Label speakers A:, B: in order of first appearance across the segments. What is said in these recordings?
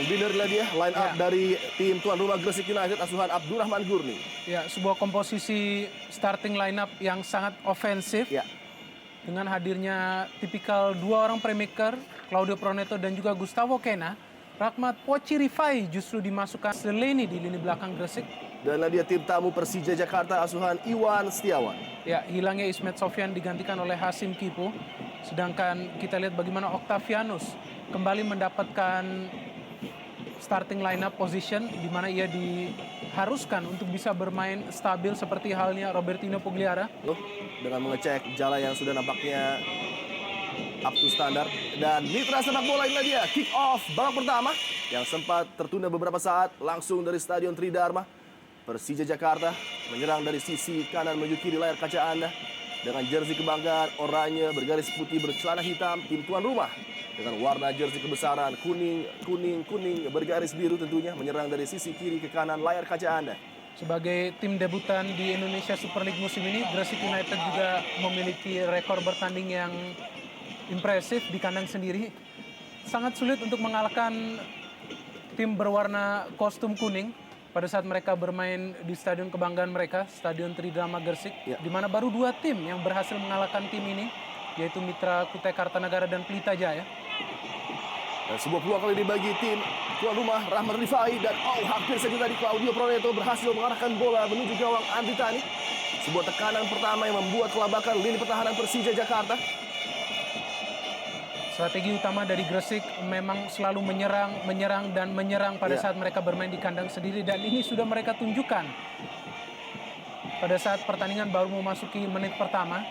A: Dan benar dia line up dari tim tuan rumah Gresik United asuhan Abdurrahman Gurni.
B: Ya, sebuah komposisi starting line up yang sangat ofensif.
A: Ya.
B: Dengan hadirnya tipikal dua orang playmaker, Claudio Proneto dan juga Gustavo Kena, Rahmat Poci Rifai justru dimasukkan Seleni di lini belakang Gresik.
A: Dan dia tim tamu Persija Jakarta asuhan Iwan Setiawan.
B: Ya, hilangnya Ismet Sofyan digantikan oleh Hasim Kipo. Sedangkan kita lihat bagaimana Octavianus kembali mendapatkan starting lineup position di mana ia diharuskan untuk bisa bermain stabil seperti halnya Robertino Pugliara.
A: Dengan mengecek jala yang sudah nampaknya up to standar. Dan mitra sepak bola inilah dia kick off babak pertama yang sempat tertunda beberapa saat langsung dari Stadion Tridharma. Persija Jakarta menyerang dari sisi kanan menuju kiri layar kaca Anda dengan jersey kebanggaan oranye bergaris putih bercelana hitam tim tuan rumah dengan warna jersey kebesaran kuning bergaris biru tentunya menyerang dari sisi kiri ke kanan layar kaca Anda.
B: Sebagai tim debutan di Indonesia Super League musim ini, Gresik United juga memiliki rekor bertanding yang impresif di kandang sendiri. Sangat sulit untuk mengalahkan tim berwarna kostum kuning pada saat mereka bermain di stadion kebanggaan mereka, Stadion Tridharma Gresik, di mana baru dua tim yang berhasil mengalahkan tim ini, yaitu Mitra Kutai Kartanagara dan Pelita Jaya.
A: Dan sebuah peluang kali ini bagi tim tuan rumah Rahmat Rifai dan hampir saja tadi Claudio Proneto berhasil mengarahkan bola menuju gawang Andri Tani. Sebuah tekanan pertama yang membuat kelabakan lini pertahanan Persija Jakarta.
B: Strategi utama dari Gresik memang selalu menyerang pada saat mereka bermain di kandang sendiri, dan ini sudah mereka tunjukkan pada saat pertandingan baru memasuki menit pertama.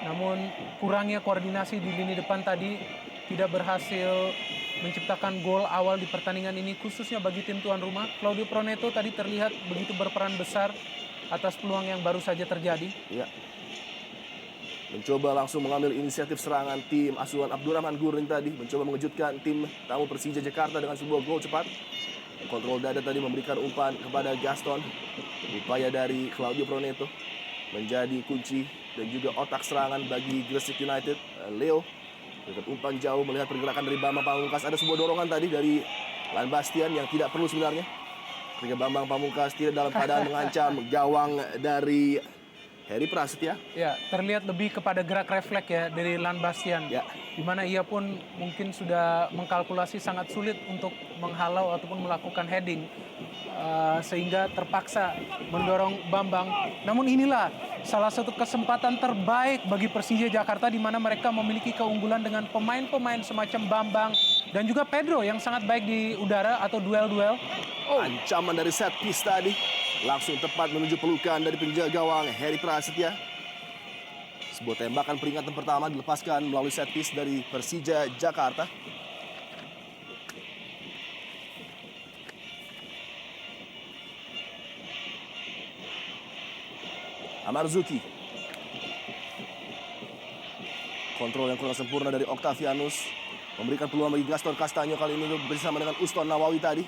B: Namun kurangnya koordinasi di lini depan tadi tidak berhasil menciptakan gol awal di pertandingan ini, khususnya bagi tim tuan rumah. Claudio Proneto tadi terlihat begitu berperan besar atas peluang yang baru saja terjadi.
A: Ya. Mencoba langsung mengambil inisiatif serangan tim asuhan Abdurrahman Gurni tadi. Mencoba mengejutkan tim tamu Persija Jakarta dengan sebuah gol cepat. Kontrol dada tadi memberikan umpan kepada Gaston. Upaya dari Claudio Proneto menjadi kunci dan juga otak serangan bagi Gresik United. Leo dengan umpan jauh melihat pergerakan dari Bambang Pamungkas. Ada sebuah dorongan tadi dari Lan Bastian yang tidak perlu sebenarnya. Ketika Bambang Pamungkas tidak dalam keadaan mengancam gawang dari Heri Prasetya.
B: Ya, terlihat lebih kepada gerak refleks ya dari Lan Bastian.
A: Ya.
B: Di mana ia pun mungkin sudah mengkalkulasi sangat sulit untuk menghalau ataupun melakukan heading. Sehingga terpaksa mendorong Bambang. Namun inilah salah satu kesempatan terbaik bagi Persija Jakarta di mana mereka memiliki keunggulan dengan pemain-pemain semacam Bambang dan juga Pedro yang sangat baik di udara atau duel-duel.
A: Ancaman dari set piece tadi langsung tepat menuju pelukan dari penjaga gawang Heri Prasetya. Sebuah tembakan peringatan pertama dilepaskan melalui set piece dari Persija Jakarta. Amarzuki. Kontrol yang kurang sempurna dari Octavianus. Memberikan peluang bagi Gaston Castanyo kali ini bersama dengan Uston Nawawi tadi.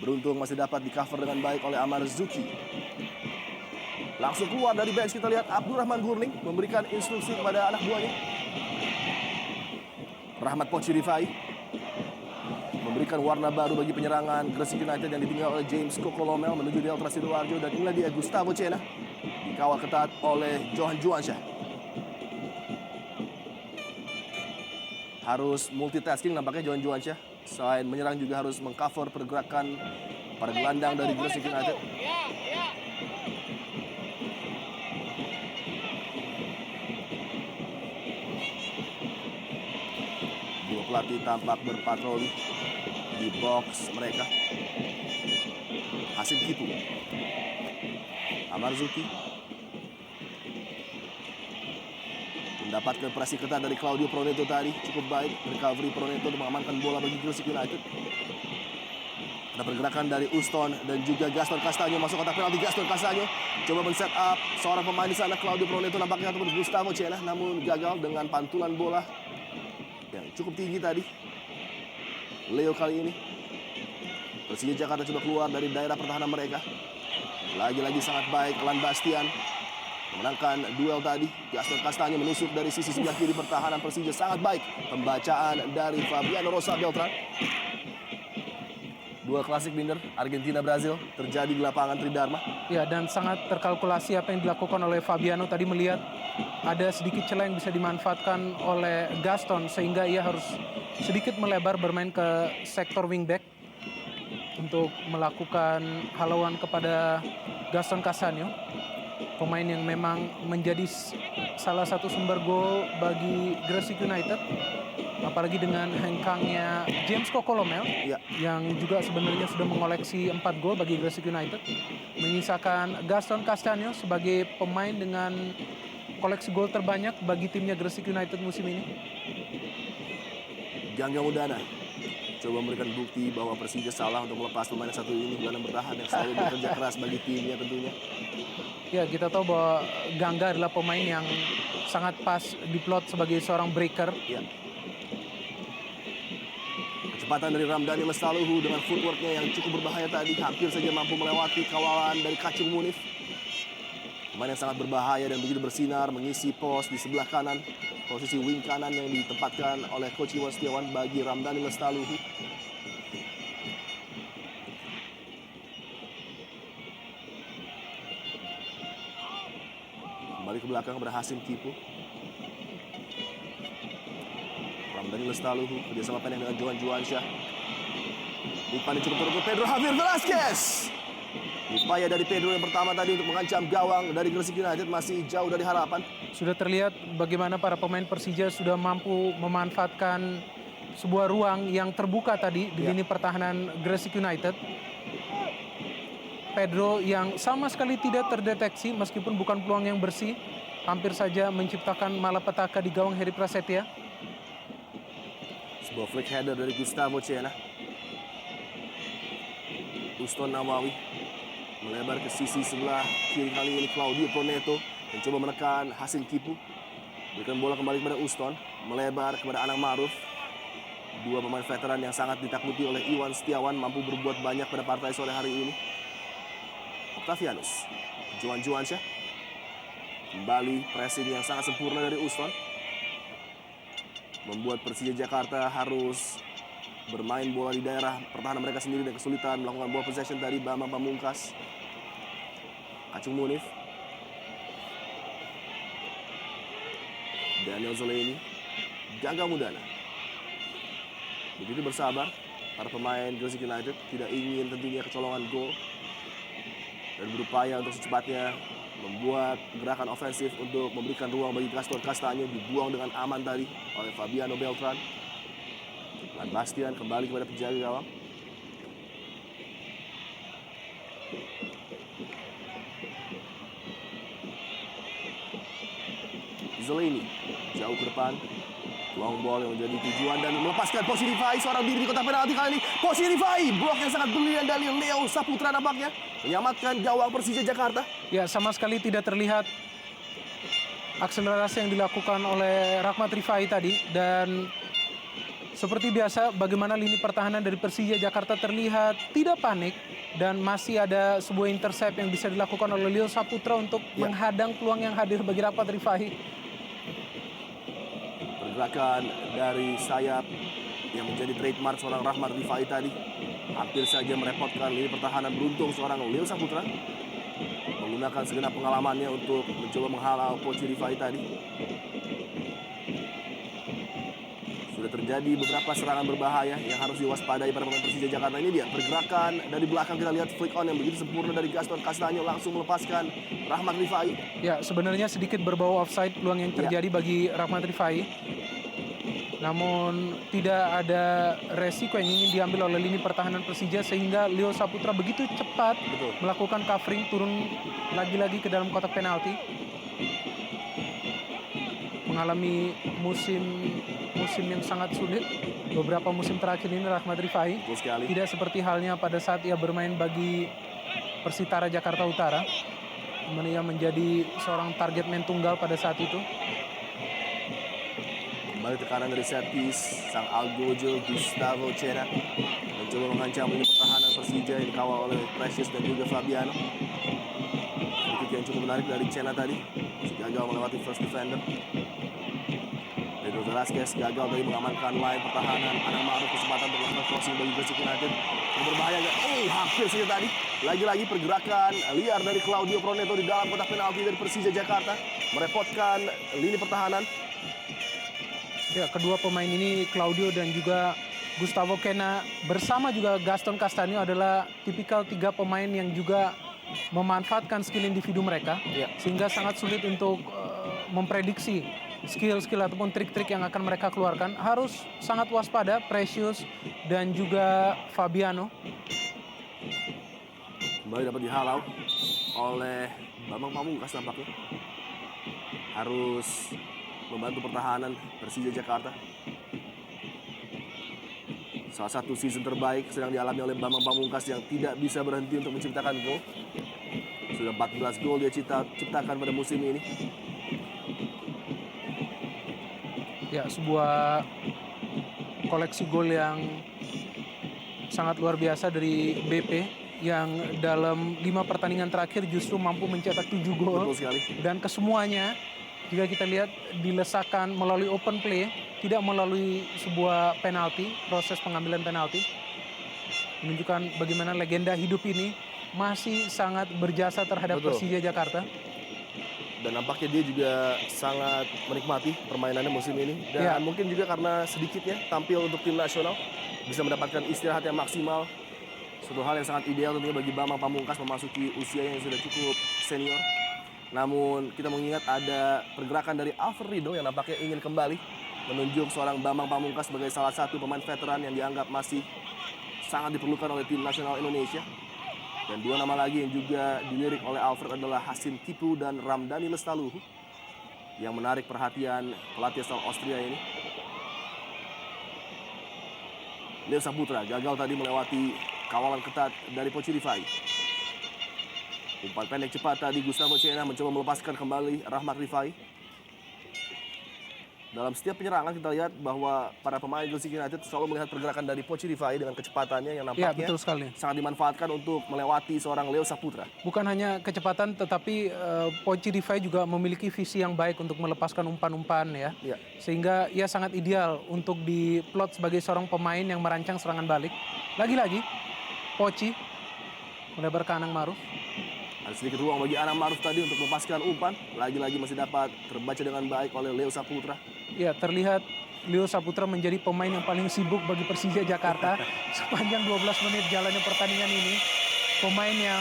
A: Beruntung masih dapat di-cover dengan baik oleh Amarzuki. Langsung keluar dari bench kita lihat Abdurrahman Gurni memberikan instruksi kepada anak buahnya. Rahmat Poci Rifai memberikan warna baru bagi penyerangan Gresik United yang ditinggal oleh James Kokolomel menuju Delta Sidoarjo, dan inilah dia Gustavo Cena dikawal ketat oleh Johan Juansyah. Harus multitasking nampaknya Johan Juansyah. Selain menyerang juga harus mengcover pergerakan para gelandang dari Gresik United. Dua pelatih tampak berpatroli di box mereka. Hasim Kipu, Amarzuki mendapatkan presi ketat dari Claudio Proneto tadi. Cukup baik recovery Proneto untuk mengamankan bola bagi Gresik United. Ada pergerakan dari Uston dan juga Gaston Castanyo masuk kotak penalti. Gaston Castanyo coba men-set up seorang pemain di sana, Claudio Proneto nampaknya ataupun Gustavo Cena, namun gagal dengan pantulan bola yang cukup tinggi tadi. Leo kali ini Persija Jakarta coba keluar dari daerah pertahanan mereka. Lagi-lagi sangat baik Lan Bastian memenangkan duel tadi. Gaston Castanyo menusuk dari sisi sebelah kiri pertahanan Persija, sangat baik pembacaan dari Fabiano Rosa Beltran. Dua klasik binder Argentina-Brazil terjadi di lapangan Tridharma.
B: Ya, dan sangat terkalkulasi apa yang dilakukan oleh Fabiano tadi, melihat ada sedikit celah yang bisa dimanfaatkan oleh Gaston sehingga ia harus sedikit melebar bermain ke sektor wingback untuk melakukan halauan kepada Gaston Castaño, pemain yang memang menjadi salah satu sumber gol bagi Gresik United, apalagi dengan hengkangnya James Cocolomel
A: Ya,
B: yang juga sebenarnya sudah mengoleksi 4 gol bagi Gresik United, menyisakan Gaston Castaño sebagai pemain dengan koleksi gol terbanyak bagi timnya Gresik United musim ini.
A: Gangga Mudana coba memberikan bukti bahwa Persija salah untuk melepas pemain yang satu ini, gelandang bertahan yang selalu bekerja keras bagi timnya tentunya.
B: Ya, kita tahu bahwa Gangga adalah pemain yang sangat pas diplot sebagai seorang breaker.
A: Ya. Kecepatan dari Ramdhani Lestaluhu dengan footworknya yang cukup berbahaya tadi, hampir saja mampu melewati kawalan dari Kacung Munif. Pemain yang sangat berbahaya dan begitu bersinar mengisi pos di sebelah kanan, posisi wing kanan yang ditempatkan oleh Coach Iwan Setiawan bagi Ramdhani Lestaluhu. Kembali ke belakang berhasil Kipu. Ramdhani Lestaluhu kerjasama pendek dengan Johan Juansyah. Umpan cukup terus Pedro Javier Velasquez. Upaya dari Pedro yang pertama tadi untuk mengancam gawang dari Gresik United masih jauh dari harapan.
B: Sudah terlihat bagaimana para pemain Persija sudah mampu memanfaatkan sebuah ruang yang terbuka tadi di lini pertahanan Gresik United. Pedro yang sama sekali tidak terdeteksi meskipun bukan peluang yang bersih, hampir saja menciptakan malapetaka di gawang Heri Prasetya.
A: Sebuah flick header dari Gustavo Cena. Uston Nawawi melebar ke sisi sebelah kiri, kali ini Claudio Proneto mencoba menekan Hasim Kipu. Berikan bola kembali kepada Uston, melebar kepada Anang Maruf. Dua pemain veteran yang sangat ditakuti oleh Iwan Setiawan mampu berbuat banyak pada partai sore hari ini. Octavianus, Johan Juansyah. Kembali pressing yang sangat sempurna dari Uston. Membuat Persija Jakarta harus bermain bola di daerah pertahanan mereka sendiri dan kesulitan melakukan bola possession dari Bambang Pamungkas. Kacung Munif. Daniel Zoleni. Gangga Mudana. Begitu bersabar, para pemain Gresik United tidak ingin tentunya kecolongan gol dan berupaya untuk secepatnya membuat gerakan ofensif untuk memberikan ruang bagi Gaston Castaño, dibuang dengan aman tadi oleh Fabiano Beltran. Dan Bastian kembali kepada penjaga gawang. Zoleni jauh ke depan, long ball yang menjadi tujuan dan melepaskan posisi Rifai, seorang diri di kotak penalti kali ini. Posisi Rifai, blok yang sangat brilian dari Leo Saputra nampaknya menyelamatkan gawang Persija Jakarta.
B: Ya, sama sekali tidak terlihat akselerasi yang dilakukan oleh Rahmat Rifai tadi, dan seperti biasa bagaimana lini pertahanan dari Persija Jakarta terlihat tidak panik dan masih ada sebuah intercept yang bisa dilakukan oleh Leo Saputra untuk menghadang peluang yang hadir bagi Rahmat Rifai.
A: Pergerakan dari sayap yang menjadi trademark seorang Rahmat Rifai tadi hampir saja merepotkan lini pertahanan. Beruntung seorang Leo Saputra menggunakan segenap pengalamannya untuk mencoba menghalau Poci Rifai tadi. Sudah terjadi beberapa serangan berbahaya yang harus diwaspadai para pemain Persija Jakarta. Ini dia pergerakan dari belakang, kita lihat flick on yang begitu sempurna dari Gaston Castaño langsung melepaskan Rahmat Rifai.
B: Ya, sebenarnya sedikit berbau offside peluang yang terjadi bagi Rahmat Rifai. Namun tidak ada resiko yang ingin diambil oleh lini pertahanan Persija sehingga Leo Saputra begitu cepat melakukan covering, turun lagi-lagi ke dalam kotak penalti. Mengalami musim yang sangat sulit beberapa musim terakhir ini Rahmat Rifai. Tidak seperti halnya pada saat ia bermain bagi Persitara Jakarta Utara, dimana ia menjadi seorang target man tunggal pada saat itu.
A: Kembali tekanan dari set piece, sang Algojo Gustavo Cena mencoba mengancam lini pertahanan Persija yang dikawal oleh Precious dan juga Fabiano. Free yang cukup menarik dari Cena tadi, gagal melewati first defender. Pedro Velasquez gagal dari mengamankan line pertahanan. Anang Maruf kesempatan untuk melakukan crossing bagi Gresik United. Berbahaya nggak? Oh, hampir saja tadi. Lagi-lagi pergerakan liar dari Claudio Proneto di dalam kotak penalti dari Persija Jakarta. Merepotkan lini pertahanan.
B: Ya, kedua pemain ini Claudio dan juga Gustavo Kena bersama juga Gaston Castanho adalah tipikal 3 pemain yang juga memanfaatkan skill individu mereka,
A: Ya.
B: sehingga sangat sulit untuk memprediksi skill-skill ataupun trik-trik yang akan mereka keluarkan. Harus sangat waspada Precious dan juga Fabiano.
A: Kembali dapat dihalau oleh Bambang Pamungkas nampaknya. Harus membantu pertahanan Persija Jakarta. Salah satu season terbaik sedang dialami oleh Bambang Pamungkas yang tidak bisa berhenti untuk menciptakan gol. Sudah 14 gol dia ciptakan pada musim ini.
B: Ya, sebuah koleksi gol yang sangat luar biasa dari BP yang dalam 5 pertandingan terakhir justru mampu mencetak 7 gol.
A: Betul sekali.
B: Dan kesemuanya jika kita lihat dilesakan melalui open play, tidak melalui sebuah penalti, proses pengambilan penalti. Menunjukkan bagaimana legenda hidup ini masih sangat berjasa terhadap
A: Betul.
B: Persija Jakarta.
A: Dan nampaknya dia juga sangat menikmati permainannya musim ini. Dan
B: Ya.
A: mungkin juga karena sedikitnya tampil untuk tim nasional, bisa mendapatkan istirahat yang maksimal. Suatu hal yang sangat ideal tentunya bagi Bambang Pamungkas memasuki usia yang sudah cukup senior. Namun kita mengingat ada pergerakan dari Alfred Riedel yang nampaknya ingin kembali menunjuk seorang Bambang Pamungkas sebagai salah satu pemain veteran yang dianggap masih sangat diperlukan oleh tim nasional Indonesia. Dan 2 nama lagi yang juga dilirik oleh Alfred adalah Hasim Tipu dan Ramdhani Lestaluhu yang menarik perhatian pelatih asal Austria ini. Leo Saputra gagal tadi melewati kawalan ketat dari Pochi Rifai. Umpan pendek cepat tadi Gustavo Cena mencoba melepaskan kembali Rahmat Rifai. Dalam setiap penyerangan kita lihat bahwa para pemain Gresik United selalu melihat pergerakan dari Pochi Rifai dengan kecepatannya yang
B: Ya,
A: nampaknya
B: betul sekali.
A: sangat dimanfaatkan untuk melewati seorang Leo Saputra.
B: Bukan hanya kecepatan, tetapi Pochi Rifai juga memiliki visi yang baik untuk melepaskan umpan-umpan ya.
A: Ya.
B: Sehingga ia sangat ideal untuk diplot sebagai seorang pemain yang merancang serangan balik. Lagi-lagi, Pochi melebar ke Anang Maruf.
A: Ada sedikit ruang bagi Anang Maruf tadi untuk melepaskan umpan. Lagi-lagi masih dapat terbaca dengan baik oleh Leo Saputra.
B: Ya, terlihat Leo Saputra menjadi pemain yang paling sibuk bagi Persija Jakarta sepanjang 12 menit jalannya pertandingan ini. Pemain yang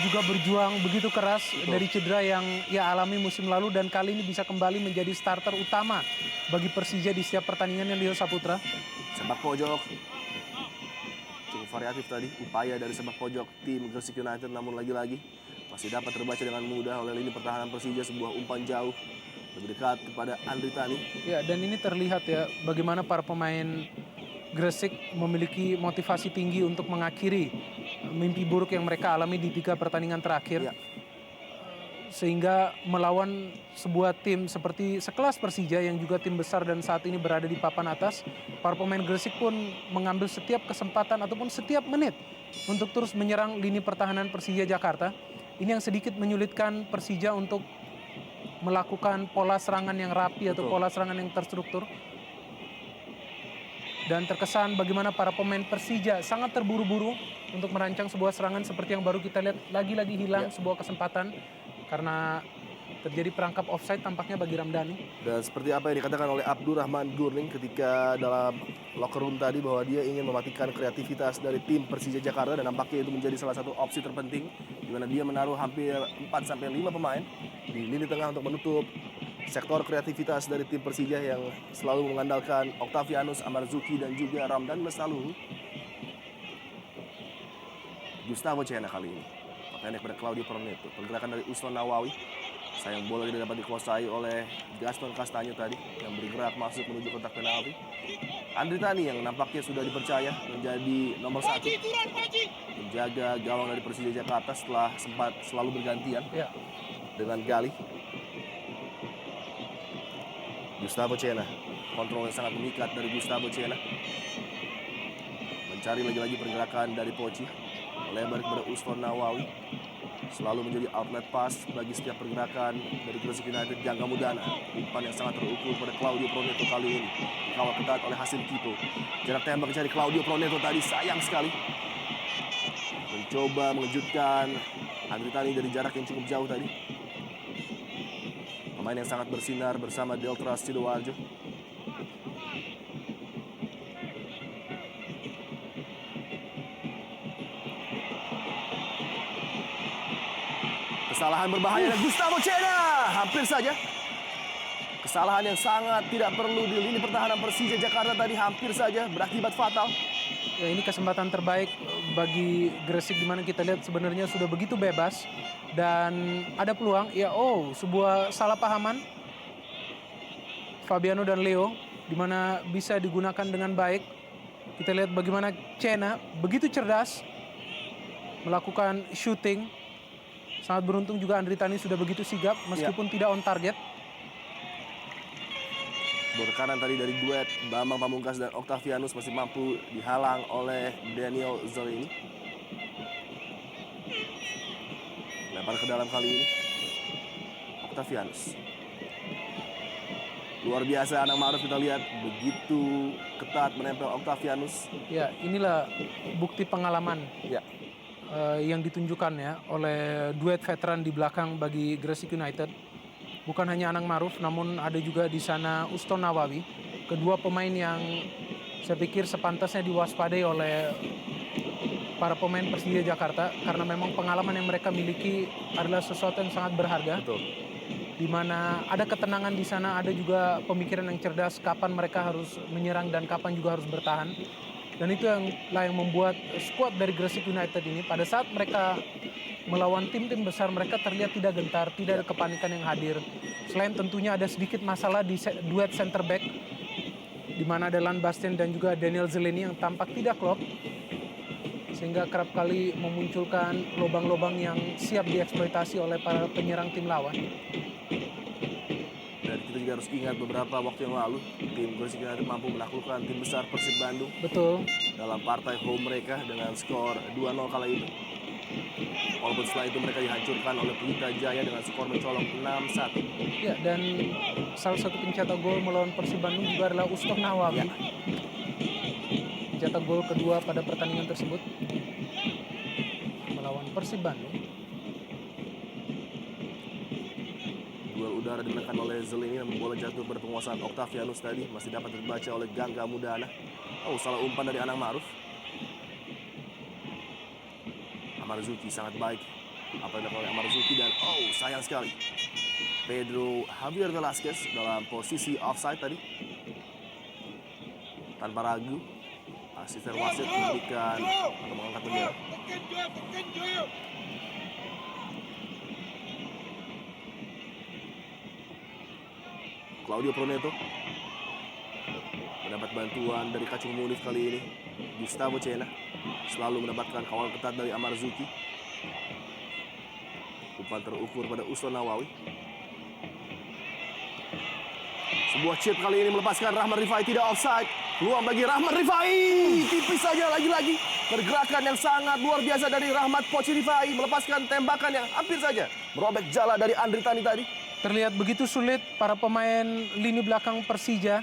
B: juga berjuang begitu keras dari cedera yang ia alami musim lalu dan kali ini bisa kembali menjadi starter utama bagi Persija di setiap pertandingannya Leo Saputra.
A: Sepak pojok. Cukup variatif tadi upaya dari sepak pojok tim Gresik United, namun lagi-lagi masih dapat terbaca dengan mudah oleh lini pertahanan Persija. Sebuah umpan jauh lebih dekat kepada Andri Tani.
B: Ya, dan ini terlihat ya bagaimana para pemain Gresik memiliki motivasi tinggi untuk mengakhiri mimpi buruk yang mereka alami di 3 pertandingan terakhir.
A: Ya.
B: Sehingga melawan sebuah tim seperti sekelas Persija yang juga tim besar dan saat ini berada di papan atas, para pemain Gresik pun mengambil setiap kesempatan ataupun setiap menit untuk terus menyerang lini pertahanan Persija Jakarta. Ini yang sedikit menyulitkan Persija untuk melakukan pola serangan yang rapi atau pola serangan yang terstruktur. Dan terkesan bagaimana para pemain Persija sangat terburu-buru untuk merancang sebuah serangan seperti yang baru kita lihat. Lagi-lagi hilang sebuah kesempatan karena terjadi perangkap offside tampaknya bagi Ramdhani.
A: Dan seperti apa yang dikatakan oleh Abdurrahman Gurning ketika dalam locker room tadi, bahwa dia ingin mematikan kreativitas dari tim Persija Jakarta, dan nampaknya itu menjadi salah satu opsi terpenting di mana dia menaruh hampir 4-5 pemain di lini tengah untuk menutup sektor kreativitas dari tim Persija yang selalu mengandalkan Octavianus Amarzuki dan juga Ramdhani Lestaluhu. Gustavo Cena kali ini pendek pada Claudio Proneto. Pergerakan dari Uston Nawawi. Sayang bola tidak dapat dikuasai oleh Gaston Castanho tadi yang bergerak masuk menuju kotak penalti. Andri Tani yang nampaknya sudah dipercaya menjadi nomor 1 menjaga gawang dari Persija Jakarta setelah sempat selalu bergantian dengan Gali. Gustavo Cena, kontrol yang sangat memikat dari Gustavo Cena. Mencari lagi-lagi pergerakan dari Pochi. Lebar kepada Uston Nawawi. Selalu menjadi outlet pass bagi setiap pergerakan dari Gresik United. Jangka Mudana, umpan yang sangat terukur pada Claudio Proneto kali ini. Dikawal ketat oleh Hasim Tipu. Jarak tembak dari Claudio Proneto tadi sayang sekali. Coba mengejutkan Andri Tani dari jarak yang cukup jauh tadi. Pemain yang sangat bersinar bersama Delta Sidoarjo. Kesalahan berbahaya dari Gustavo Cena. Hampir saja. Kesalahan yang sangat tidak perlu di lini pertahanan Persija Jakarta tadi hampir saja berakibat fatal.
B: Ya, ini kesempatan terbaik bagi Gresik di mana kita lihat sebenarnya sudah begitu bebas dan ada peluang. Ya, sebuah salah pahaman Fabiano dan Leo di mana bisa digunakan dengan baik. Kita lihat bagaimana Cena begitu cerdas melakukan shooting. Sangat beruntung juga Andri Tani sudah begitu sigap meskipun tidak on target.
A: Berkanan tadi dari duet Bambang Pamungkas dan Octavianus masih mampu dihalang oleh Daniel Zolini. Lempar ke dalam kali ini Octavianus. Luar biasa Anang Ma'ruf, kita lihat begitu ketat menempel Octavianus.
B: Ya, inilah bukti pengalaman
A: Ya,
B: yang ditunjukkan ya oleh duet veteran di belakang bagi Gresik United. Bukan hanya Anang Ma'ruf, namun ada juga di sana Uston Nawawi. Kedua pemain yang saya pikir sepantasnya diwaspadai oleh para pemain Persija Jakarta karena memang pengalaman yang mereka miliki adalah sesuatu yang sangat berharga.
A: betul.
B: Di mana ada ketenangan di sana, ada juga pemikiran yang cerdas kapan mereka harus menyerang dan kapan juga harus bertahan. Dan itu yang membuat skuad dari Gresik United ini pada saat mereka melawan tim-tim besar mereka terlihat tidak gentar, tidak ada kepanikan yang hadir. Selain tentunya ada sedikit masalah di duet center back di mana ada Lan Bastian dan juga Daniel Zeleni yang tampak tidak klop sehingga kerap kali memunculkan lubang-lubang yang siap dieksploitasi oleh para penyerang tim lawan.
A: Dan kita juga harus ingat beberapa waktu yang lalu tim Gresik United mampu menaklukkan tim besar Persib Bandung
B: Betul.
A: dalam partai home mereka dengan skor 2-0 kala itu. Walaupun setelah itu mereka dihancurkan oleh Pelita Jaya dengan skor mencolok 6-1.
B: Ya, dan salah satu pencetak gol melawan Persib Bandung juga adalah Uston Nawawi.
A: Ya.
B: Pencetak gol kedua pada pertandingan tersebut melawan Persib Bandung.
A: Duel udara dimenangkan oleh Zelini namun bola jatuh pada penguasaan Octavianus tadi masih dapat terbaca oleh Gangga Mudana. Salah umpan dari Anang Ma'ruf. Amarzuki sangat baik apa yang dilakukan oleh Amarzuki dan sayang sekali Pedro Javier Velasquez dalam posisi offside tadi. Tanpa ragu asisten wasit memberikan atau mengangkat bendera. Claudio Proneto mendapat bantuan dari Kacung Munif kali ini. Gustavo Cena selalu mendapatkan kawal ketat dari Amarzuki. Umpan terukur pada Uston Nawawi. Sebuah chip kali ini melepaskan Rahmat Rifai, tidak offside. Peluang bagi Rahmat Rifai. Tipis saja lagi-lagi. Pergerakan yang sangat luar biasa dari Rahmat Poci Rifai. Melepaskan tembakan yang hampir saja merobek jala dari Andri Tani tadi.
B: Terlihat begitu sulit para pemain lini belakang Persija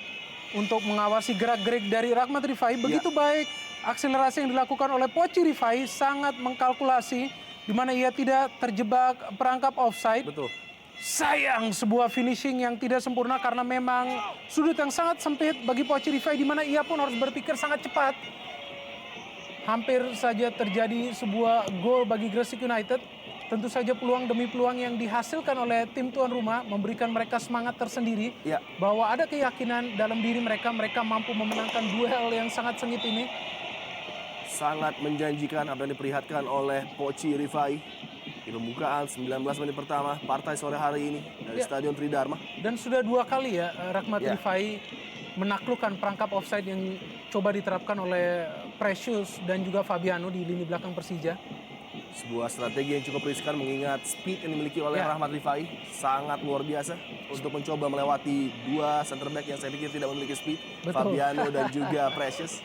B: untuk mengawasi gerak-gerik dari Rahmat Rifai. Begitu baik akselerasi yang dilakukan oleh Poci Rifai, sangat mengkalkulasi di mana ia tidak terjebak perangkap offside.
A: Betul.
B: Sayang sebuah finishing yang tidak sempurna karena memang sudut yang sangat sempit bagi Poci Rifai di mana ia pun harus berpikir sangat cepat. Hampir saja terjadi sebuah gol bagi Gresik United. Tentu saja peluang demi peluang yang dihasilkan oleh tim tuan rumah memberikan mereka semangat tersendiri.
A: Ya.
B: Bahwa ada keyakinan dalam diri mereka, mereka mampu memenangkan duel yang sangat sengit ini.
A: Sangat menjanjikan apa yang diperlihatkan oleh Poci Rifai di pembukaan 19 menit pertama partai sore hari ini dari Stadion Tridharma.
B: Dan sudah 2 kali ya Rahmat Rifai menaklukkan perangkap offside yang coba diterapkan oleh Precious dan juga Fabiano di lini belakang Persija.
A: Sebuah strategi yang cukup riskan mengingat speed yang dimiliki oleh Rahmat Rifai sangat luar biasa untuk mencoba melewati 2 center back yang saya pikir tidak memiliki speed.
B: Betul.
A: Fabiano dan juga Precious.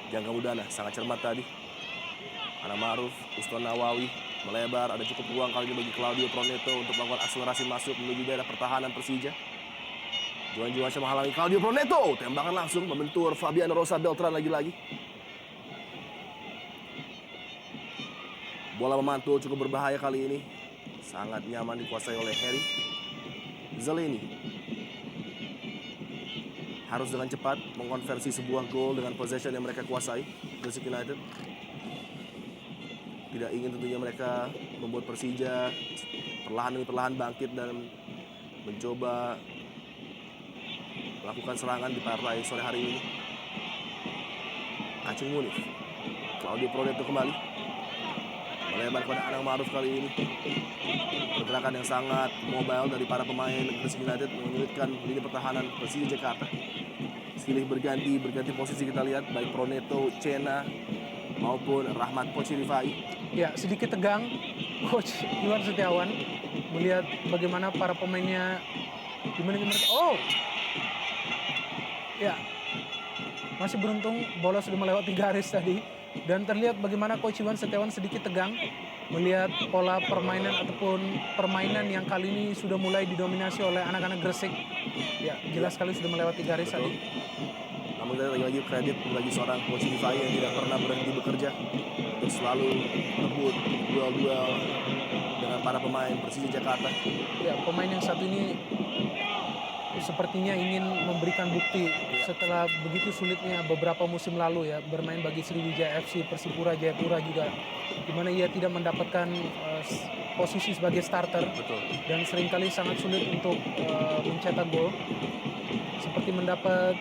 A: Gangga Mudana sangat cermat tadi. Anang Ma'ruf, Uston Nawawi melebar, ada cukup ruang kali ini bagi Claudio Proneto untuk melakukan akselerasi masuk menuju daerah pertahanan Persija. Juan Juansyah menghalangi Claudio Proneto, tembakan langsung membentur Fabiano Rosa Beltran lagi-lagi. Bola memantul cukup berbahaya kali ini. Sangat nyaman dikuasai oleh Harry Zeleny. Harus dengan cepat mengkonversi sebuah gol dengan possession yang mereka kuasai. Gresik United tidak ingin tentunya mereka membuat Persija perlahan demi perlahan bangkit dan mencoba melakukan serangan di partai sore hari ini. Kacung Munif, Claudio Proneto kembali melebar kepada Anang Ma'ruf kali ini. Pergerakan yang sangat mobile dari para pemain Gresik United menyulitkan lini pertahanan Persija Jakarta. Silih berganti posisi kita lihat baik Proneto, Cena maupun Rahmat Poci Rifai.
B: Ya, sedikit tegang Coach Iwan Setiawan melihat bagaimana para pemainnya di menit mereka. Oh, ya, masih beruntung bola sudah melewati garis tadi. Dan terlihat bagaimana Coach Iwan Setiawan sedikit tegang melihat pola permainan ataupun permainan yang kali ini sudah mulai didominasi oleh anak-anak Gresik. Ya, jelas sekali sudah melewati garis tadi.
A: Namun lagi-lagi kredit bagi seorang Coach Rifai yang tidak pernah berhenti bekerja untuk selalu merebut duel-duel dengan para pemain Persija Jakarta.
B: Ya, pemain yang satu ini sepertinya ingin memberikan bukti setelah begitu sulitnya beberapa musim lalu ya bermain bagi Sriwijaya FC, Persipura Jayapura juga, di mana ia tidak mendapatkan posisi sebagai starter.
A: Betul.
B: Dan seringkali sangat sulit untuk mencetak gol. Seperti mendapat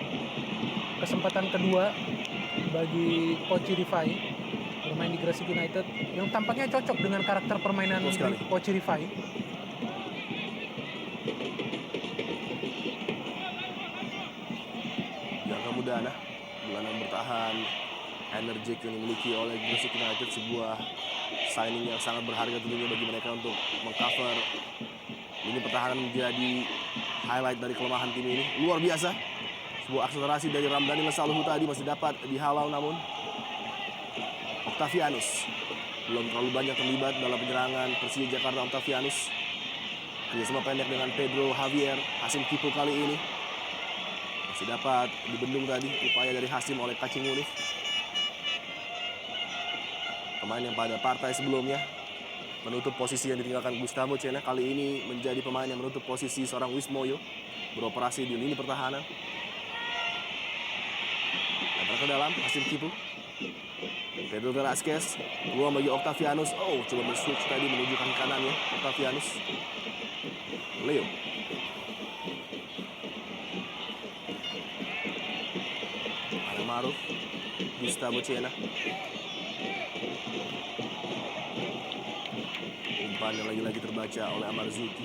B: kesempatan kedua bagi Poci Rifai bermain di Gresik United yang tampaknya cocok dengan karakter permainan Poci Rifai.
A: Mudana, gelandang bertahan energik yang dimiliki oleh Gresik United, sebuah signing yang sangat berharga tentunya bagi mereka untuk mengcover lini pertahanan, menjadi highlight dari kelemahan tim ini. Luar biasa, sebuah akselerasi dari Ramdhani Lesaluhu tadi masih dapat dihalau, namun Octavianus belum terlalu banyak terlibat dalam penyerangan Persija Jakarta. Octavianus kerjasama pendek dengan Pedro Javier. Hasim Kipo kali ini masih dapat dibendung tadi upaya dari Hasim oleh Kacung Munif. Pemain yang pada partai sebelumnya menutup posisi yang ditinggalkan Gustavo Cena, kali ini menjadi pemain yang menutup posisi seorang Wismoyo beroperasi di lini pertahanan. Lempar ke dalam, Hasim Kipu, Pedro Velasquez, peluang bagi Octavianus. Oh, coba men-switch tadi menuju kaki kanannya Octavianus. Leo, Anang Ma'ruf, Gustavo Cena. Umpan yang lagi-lagi terbaca oleh Amarzuki,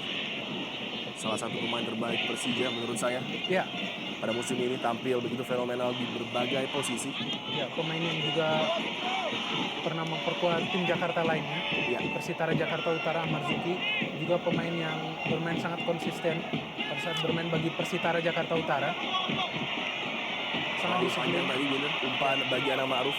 A: salah satu pemain terbaik Persija menurut saya.
B: Ya,
A: Pada musim ini tampil begitu fenomenal di berbagai posisi.
B: ya, pemain yang juga pernah memperkuat tim Jakarta lainnya.
A: Ya.
B: Persitara Jakarta Utara, Amarzuki juga pemain yang bermain sangat konsisten pada saat bermain bagi Persitara Jakarta Utara. Sangat
A: Terlalu
B: disiplin.
A: panjang tadi bener umpan bagi Anang Ma'ruf.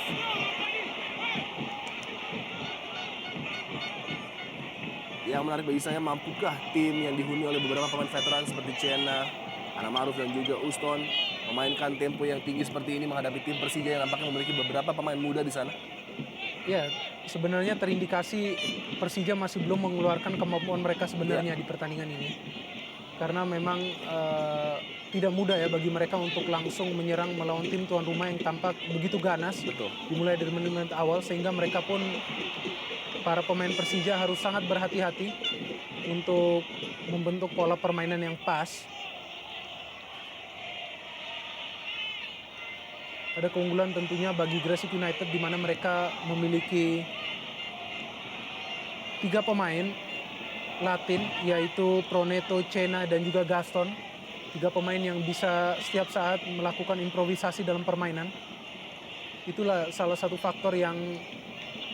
A: Yang menarik bagi saya, mampukah tim yang dihuni oleh beberapa pemain veteran seperti Cena, Anang Ma'ruf dan juga Uston memainkan tempo yang tinggi seperti ini menghadapi tim Persija yang nampaknya memiliki beberapa pemain muda di sana?
B: Ya, sebenarnya terindikasi Persija masih belum mengeluarkan kemampuan mereka sebenarnya di pertandingan ini. Karena memang tidak mudah ya bagi mereka untuk langsung menyerang melawan tim tuan rumah yang tampak begitu ganas.
A: Betul.
B: Dimulai dari menit-menit awal, sehingga mereka pun, para pemain Persija harus sangat berhati-hati untuk membentuk pola permainan yang pas. Ada keunggulan tentunya bagi Gresik United di mana mereka memiliki 3 pemain Latin, yaitu Proneto, Cena, dan juga Gaston. 3 pemain yang bisa setiap saat melakukan improvisasi dalam permainan. Itulah salah satu faktor yang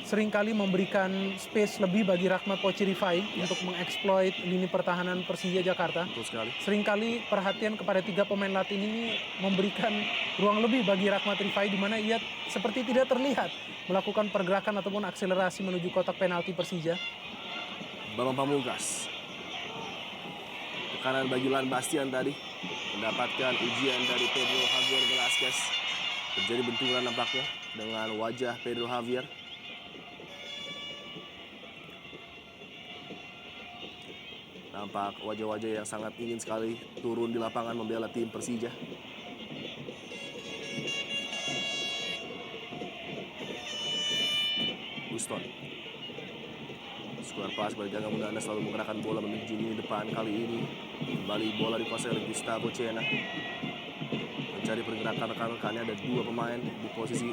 B: seringkali memberikan space lebih bagi Rahmat Poci Rifai untuk mengeksploit lini pertahanan Persija Jakarta.
A: Betul sekali.
B: Seringkali perhatian kepada 3 pemain Latin ini memberikan ruang lebih bagi Rahmat Rifai, di mana ia seperti tidak terlihat melakukan pergerakan ataupun akselerasi menuju kotak penalti Persija.
A: Bambang Pamungkas, tekanan bagi Lan Bastian tadi mendapatkan ujian dari Pedro Javier Velasquez. Terjadi benturan nampaknya dengan wajah Pedro Javier. Nampak wajah-wajah yang sangat ingin sekali turun di lapangan membela tim Persija. Uston. Square pass bagi Gangga Mudana, selalu menggerakkan bola menuju lini depan. Kali ini kembali bola dikuasai oleh Gustavo Cena. Mencari pergerakan rekan-rekannya, ada 2 pemain di posisi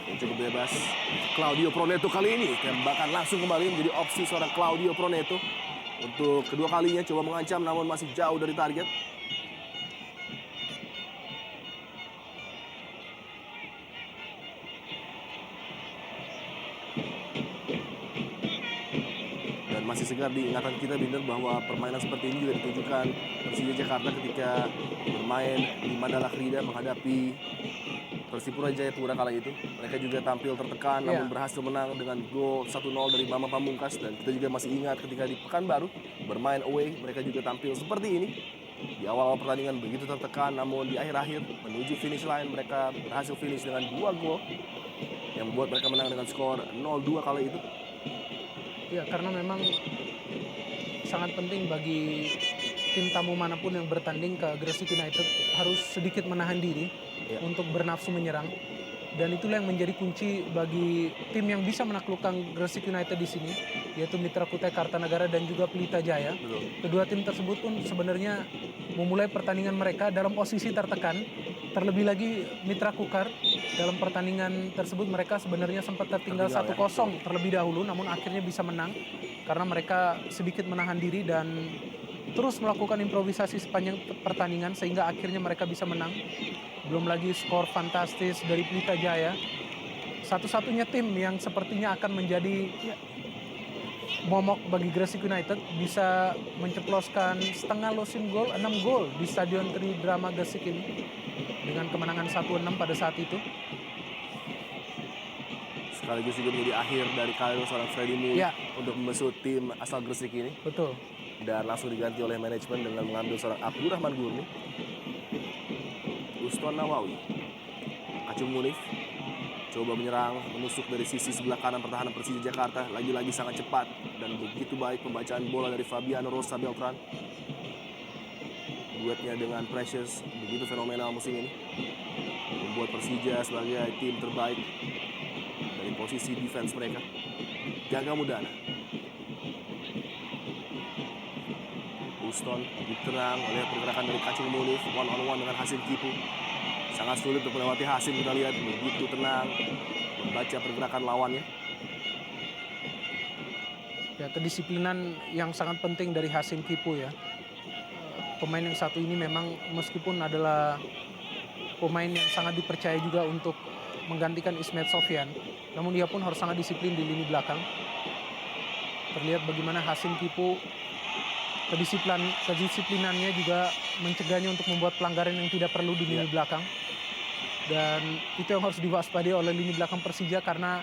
A: yang cukup bebas. Claudio Proneto kali ini tembakan langsung kembali menjadi opsi seorang Claudio Proneto. Untuk kedua kalinya coba mengancam namun masih jauh dari target. Dan masih segar di ingatan kita, Binder, bahwa permainan seperti ini juga ditunjukkan Persija Jakarta ketika bermain di Mandala Krida menghadapi Persipura Jayapura kala itu. Mereka juga tampil tertekan namun berhasil menang dengan gol 1-0 dari Bambang Pamungkas. Dan kita juga masih ingat ketika di Pekanbaru bermain away, mereka juga tampil seperti ini. Di awal-awal pertandingan begitu tertekan, namun di akhir-akhir menuju finish line mereka berhasil finish dengan 2 gol yang membuat mereka menang dengan skor 0-2 kala itu.
B: Ya, karena memang sangat penting bagi tim tamu manapun yang bertanding ke Gresik United harus sedikit menahan diri untuk bernafsu menyerang. Dan itulah yang menjadi kunci bagi tim yang bisa menaklukkan Gresik United di sini, yaitu Mitra Kutai Kartanagara dan juga Pelita Jaya. Kedua tim tersebut pun sebenarnya memulai pertandingan mereka dalam posisi tertekan. Terlebih lagi Mitra Kukar dalam pertandingan tersebut mereka sebenarnya sempat tertinggal 1-0 terlebih dahulu, namun akhirnya bisa menang karena mereka sedikit menahan diri dan terus melakukan improvisasi sepanjang pertandingan sehingga akhirnya mereka bisa menang. Belum lagi skor fantastis dari Pelita Jaya. Satu-satunya tim yang sepertinya akan menjadi momok bagi Gresik United bisa menceploskan setengah losing gol, 6 gol di Stadion Tridrama Gresik ini dengan kemenangan 1-6 pada saat itu.
A: Sekaligus juga menjadi akhir dari karir seorang Freddy Mulih untuk membesut tim asal Gresik ini.
B: Betul.
A: Dan langsung diganti oleh manajemen dengan mengambil seorang Abdurrahman Gurni. Uston Nawawi. Acung Munif coba menyerang, menusuk dari sisi sebelah kanan pertahanan Persija Jakarta. Lagi-lagi sangat cepat dan begitu baik pembacaan bola dari Fabiano Rosa Beltran. Duetnya dengan Precious begitu fenomenal musim ini, membuat Persija sebagai tim terbaik dari posisi defense mereka. Gangga Mudana. Uston diterang oleh pergerakan dari Kacung Munif, one on one dengan Hasim Kipu. Sangat sulit untuk melewati Hasim, kita lihat begitu tenang membaca pergerakan lawannya.
B: Ya, kedisiplinan yang sangat penting dari Hasim Kipu ya. Pemain yang satu ini memang meskipun adalah pemain yang sangat dipercaya juga untuk menggantikan Ismet Sofyan, namun dia pun harus sangat disiplin di lini belakang. Terlihat bagaimana Hasim Kipu kedisiplinannya juga mencegahnya untuk membuat pelanggaran yang tidak perlu di lini belakang. Dan itu yang harus diwaspadai oleh lini belakang Persija karena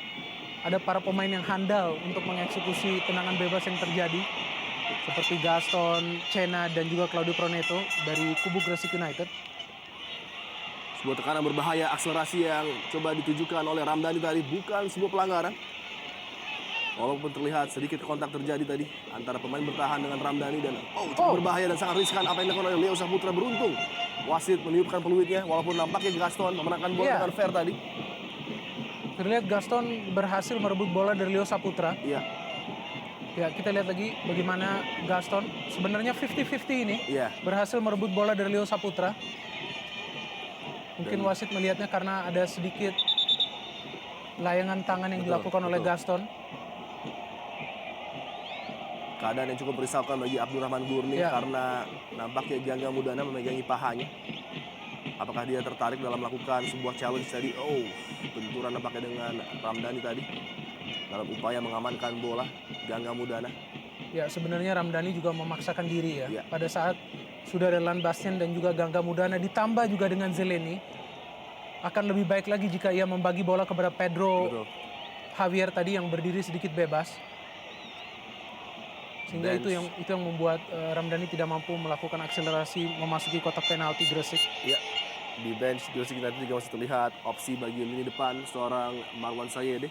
B: ada para pemain yang handal untuk mengeksekusi tendangan bebas yang terjadi. Seperti Gaston, Cena, dan juga Claudio Proneto dari kubu Gresik United.
A: Sebuah tekanan berbahaya, akselerasi yang coba ditujukan oleh Ramdhani tadi bukan sebuah pelanggaran. Walaupun terlihat sedikit kontak terjadi tadi antara pemain bertahan dengan Ramdhani dan cukup berbahaya dan sangat riskan apa yang dilakukan oleh Leo Saputra. Beruntung wasit meniupkan peluitnya walaupun nampaknya Gaston memenangkan bola dengan fair tadi.
B: Terlihat Gaston berhasil merebut bola dari Leo Saputra. Ya, kita lihat lagi bagaimana Gaston sebenarnya 50-50 ini berhasil merebut bola dari Leo Saputra. Mungkin wasit melihatnya karena ada sedikit layangan tangan yang dilakukan oleh Gaston.
A: Keadaan yang cukup merisaukan bagi Abdurrahman Gurni karena nampaknya Gangga Mudana memegangi pahanya. Apakah dia tertarik dalam melakukan sebuah challenge tadi? Benturan nampaknya dengan Ramdhani tadi dalam upaya mengamankan bola Gangga Mudana.
B: Ya, sebenarnya Ramdhani juga memaksakan diri ya. Pada saat sudah ada Lan Bastian dan juga Gangga Mudana ditambah juga dengan Zeleni, akan lebih baik lagi jika ia membagi bola kepada Pedro Javier tadi yang berdiri sedikit bebas. Sehingga itu yang membuat Ramdhani tidak mampu melakukan akselerasi memasuki kotak penalti Gresik.
A: Ya, di bench Gresik United juga masih terlihat opsi bagi lini depan seorang Marwan Sayede.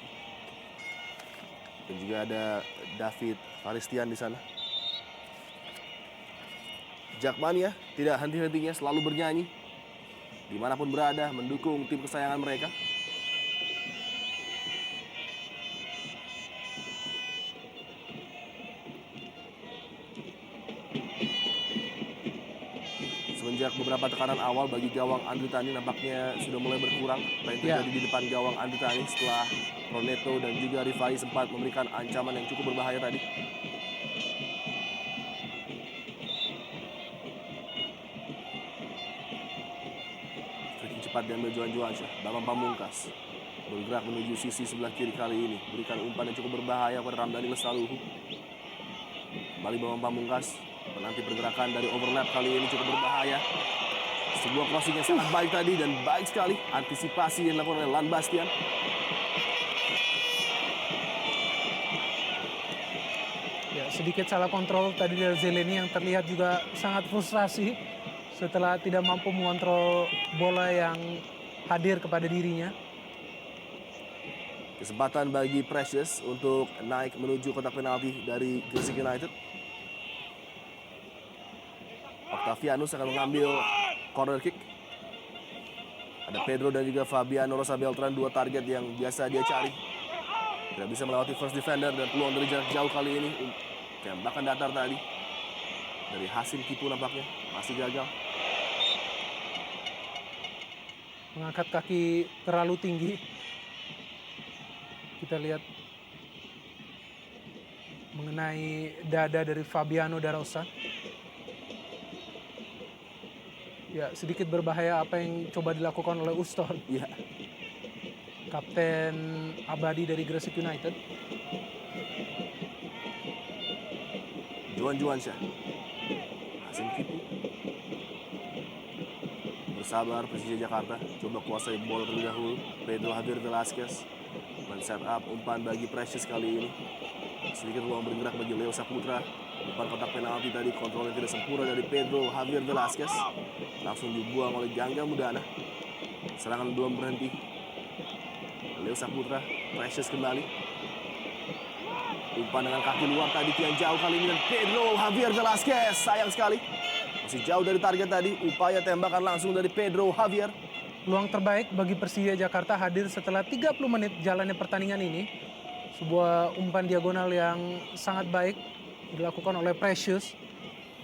A: Dan juga ada David Faristian di sana. Jakmania tidak henti-hentinya selalu bernyanyi dimanapun berada, mendukung tim kesayangan mereka. Semenjak beberapa tekanan awal bagi gawang Andritani nampaknya sudah mulai berkurang. Apa yang terjadi di depan gawang Andritani setelah Proneto dan juga Rifai sempat memberikan ancaman yang cukup berbahaya tadi. Free cepat diambil Johan Johansyah. Bambang Pamungkas bergerak menuju sisi sebelah kiri kali ini. Berikan umpan yang cukup berbahaya pada Ramdhani Lestaluhu. Kembali Bambang Pamungkas menanti pergerakan dari overlap kali ini cukup berbahaya. Sebuah crossing yang sangat baik tadi dan baik sekali antisipasi yang dilakukan oleh Lan Bastian.
B: Ya, sedikit salah kontrol tadi dari Zeleny yang terlihat juga sangat frustrasi setelah tidak mampu mengontrol bola yang hadir kepada dirinya.
A: Kesempatan bagi Precious untuk naik menuju kotak penalti dari Gresik United. Octavianus akan mengambil corner kick. Ada Pedro dan juga Fabiano Rosa Beltran, dua target yang biasa dia cari. Tidak bisa melewati first defender dan peluang dari jarak jauh kali ini. Tembakan datar tadi dari Hasim Kipu nampaknya masih gagal.
B: Mengangkat kaki terlalu tinggi. Kita lihat mengenai dada dari Fabiano da Rosa. Ya, sedikit berbahaya apa yang coba dilakukan oleh Uston.
A: Iya.
B: Kapten abadi dari Gresik United.
A: Johan Johansyah. Hasim Kipu. Bersabar Persija Jakarta. Coba kuasai bola terlebih dahulu. Pedro Javier Velasquez men-set up umpan bagi Precious kali ini. Sedikit ruang bergerak bagi Leo Saputra. Depan kotak penalti tadi kontrolnya tidak sempurna dari Pedro Javier Velasquez. Langsung dibuang oleh Gangga Mudana. Serangan belum berhenti. Leo Saputra, Precious kembali. Umpan dengan kaki luar tadi kian jauh kali ini dan Pedro Javier Velasquez. Sayang sekali. Masih jauh dari target tadi. Upaya tembakan langsung dari Pedro Javier.
B: Peluang terbaik bagi Persija Jakarta hadir setelah 30 menit jalannya pertandingan ini. Sebuah umpan diagonal yang sangat baik dilakukan oleh Precious.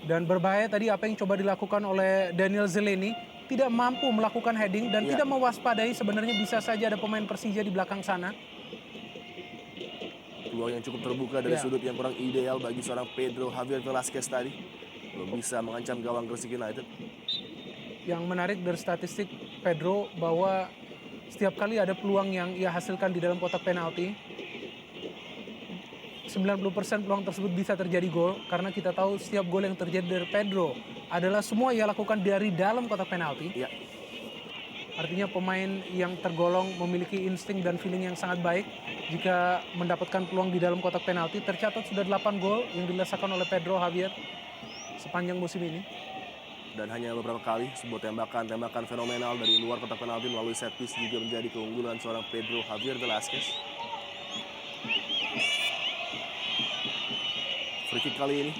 B: Dan berbahaya tadi apa yang coba dilakukan oleh Daniel Zeleny. Tidak mampu melakukan heading dan tidak mewaspadai sebenarnya bisa saja ada pemain Persija di belakang sana.
A: Peluang yang cukup terbuka dari sudut yang kurang ideal bagi seorang Pedro Javier Velasquez tadi. Belum bisa mengancam gawang Gresik United.
B: Yang menarik dari statistik Pedro bahwa setiap kali ada peluang yang ia hasilkan di dalam kotak penalti, 90% peluang tersebut bisa terjadi gol karena kita tahu setiap gol yang terjadi dari Pedro adalah semua ia lakukan dari dalam kotak penalti.
A: Ya.
B: Artinya pemain yang tergolong memiliki insting dan feeling yang sangat baik jika mendapatkan peluang di dalam kotak penalti. Tercatat sudah 8 gol yang dilesakan oleh Pedro Javier sepanjang musim ini.
A: Dan hanya beberapa kali sebuah tembakan fenomenal dari luar kotak penalti melalui set piece juga menjadi keunggulan seorang Pedro Javier Velasquez. Free kick kali ini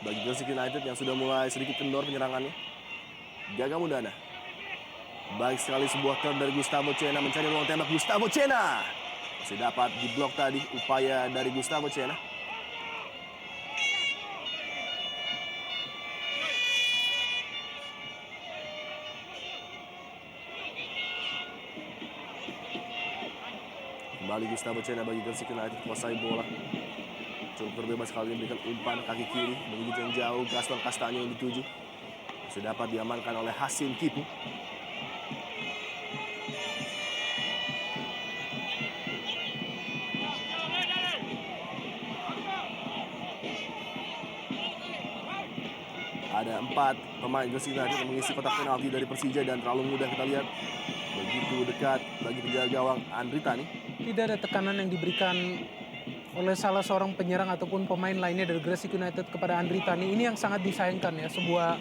A: bagi Gresik United yang sudah mulai sedikit kendor penyerangannya. Gangga Mudana. Baik sekali sebuah turn dari Gustavo Cena mencari ruang tembak. Gustavo Cena masih dapat diblok tadi upaya dari Gustavo Cena. Kembali Gustavo Cena bagi Gresik United kuasai bola. Cukup terbebas kali ini memberikan umpan kaki kiri menuju yang jauh. Gaston Castaño yang dituju sudah dapat diamankan oleh Hasim Kipu. Ada 4 pemain Gresik United yang mengisi kotak penalti dari Persija dan terlalu mudah kita lihat. Begitu dekat bagi penjaga gawang Andritani.
B: Tidak ada tekanan yang diberikan oleh salah seorang penyerang ataupun pemain lainnya dari Gresik United kepada Andritani. Ini yang sangat disayangkan ya, sebuah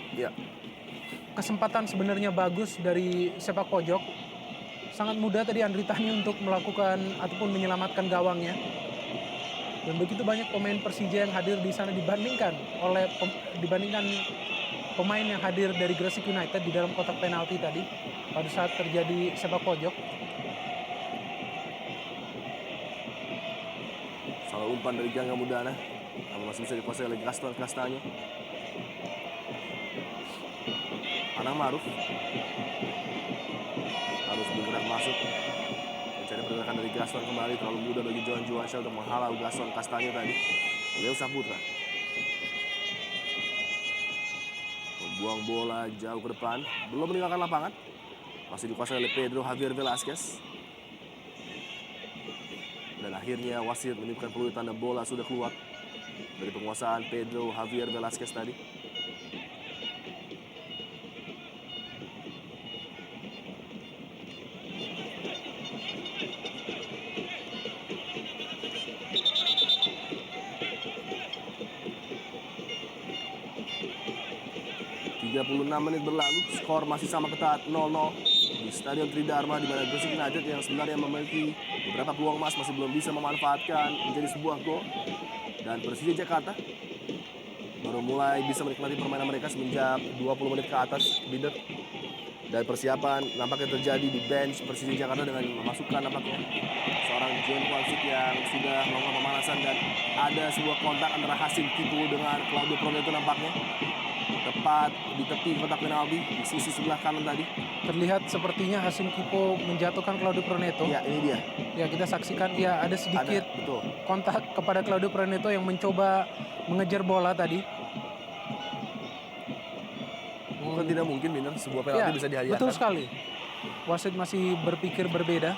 B: kesempatan sebenarnya bagus dari sepak pojok. Sangat mudah tadi Andritani untuk melakukan ataupun menyelamatkan gawangnya. Dan begitu banyak pemain Persija yang hadir di sana dibandingkan pemain yang hadir dari Gresik United di dalam kotak penalti tadi pada saat terjadi sepak pojok.
A: Salah umpan dari Gangga Mudana, namun masih bisa dikuasai oleh Gaston Castaño. Anang Maruf harus bergerak masuk, mencari pergerakan dari Gaston kembali. Terlalu mudah bagi Johan Juwansyah untuk menghalau Gaston Castaño tadi. Leo Saputra membuang bola jauh ke depan, belum meninggalkan lapangan, masih dikuasai oleh Pedro Javier Velasquez. Dan akhirnya wasit meniupkan peluit tanda bola sudah keluar dari penguasaan Pedro Javier Velasquez tadi. Menit berlalu, skor masih sama ketat 0-0 di Stadion Tridharma, di mana Gresik United yang sebenarnya memiliki beberapa peluang emas masih belum bisa memanfaatkan menjadi sebuah gol. Dan Persija Jakarta baru mulai bisa menikmati permainan mereka semenjak 20 menit ke atas, Binder. Dan persiapan nampaknya terjadi di bench Persija Jakarta dengan memasukkan nampaknya seorang John Kwansik yang sudah melakukan pemanasan, dan ada sebuah kontak antara Hasim Kipu dengan Claudio Proneto nampaknya. Tepat di tepi kotak penalti di sisi sebelah kanan tadi.
B: Terlihat sepertinya Hasim Kipo menjatuhkan Claudio Proneto.
A: Ya, ini dia.
B: Ya, kita saksikan ya ada sedikit
A: betul,
B: kontak kepada Claudio Proneto yang mencoba mengejar bola tadi.
A: Bukan tidak mungkin Binder sebuah penalti bisa dihadiahkan.
B: Betul sekali. Wasit masih berpikir berbeda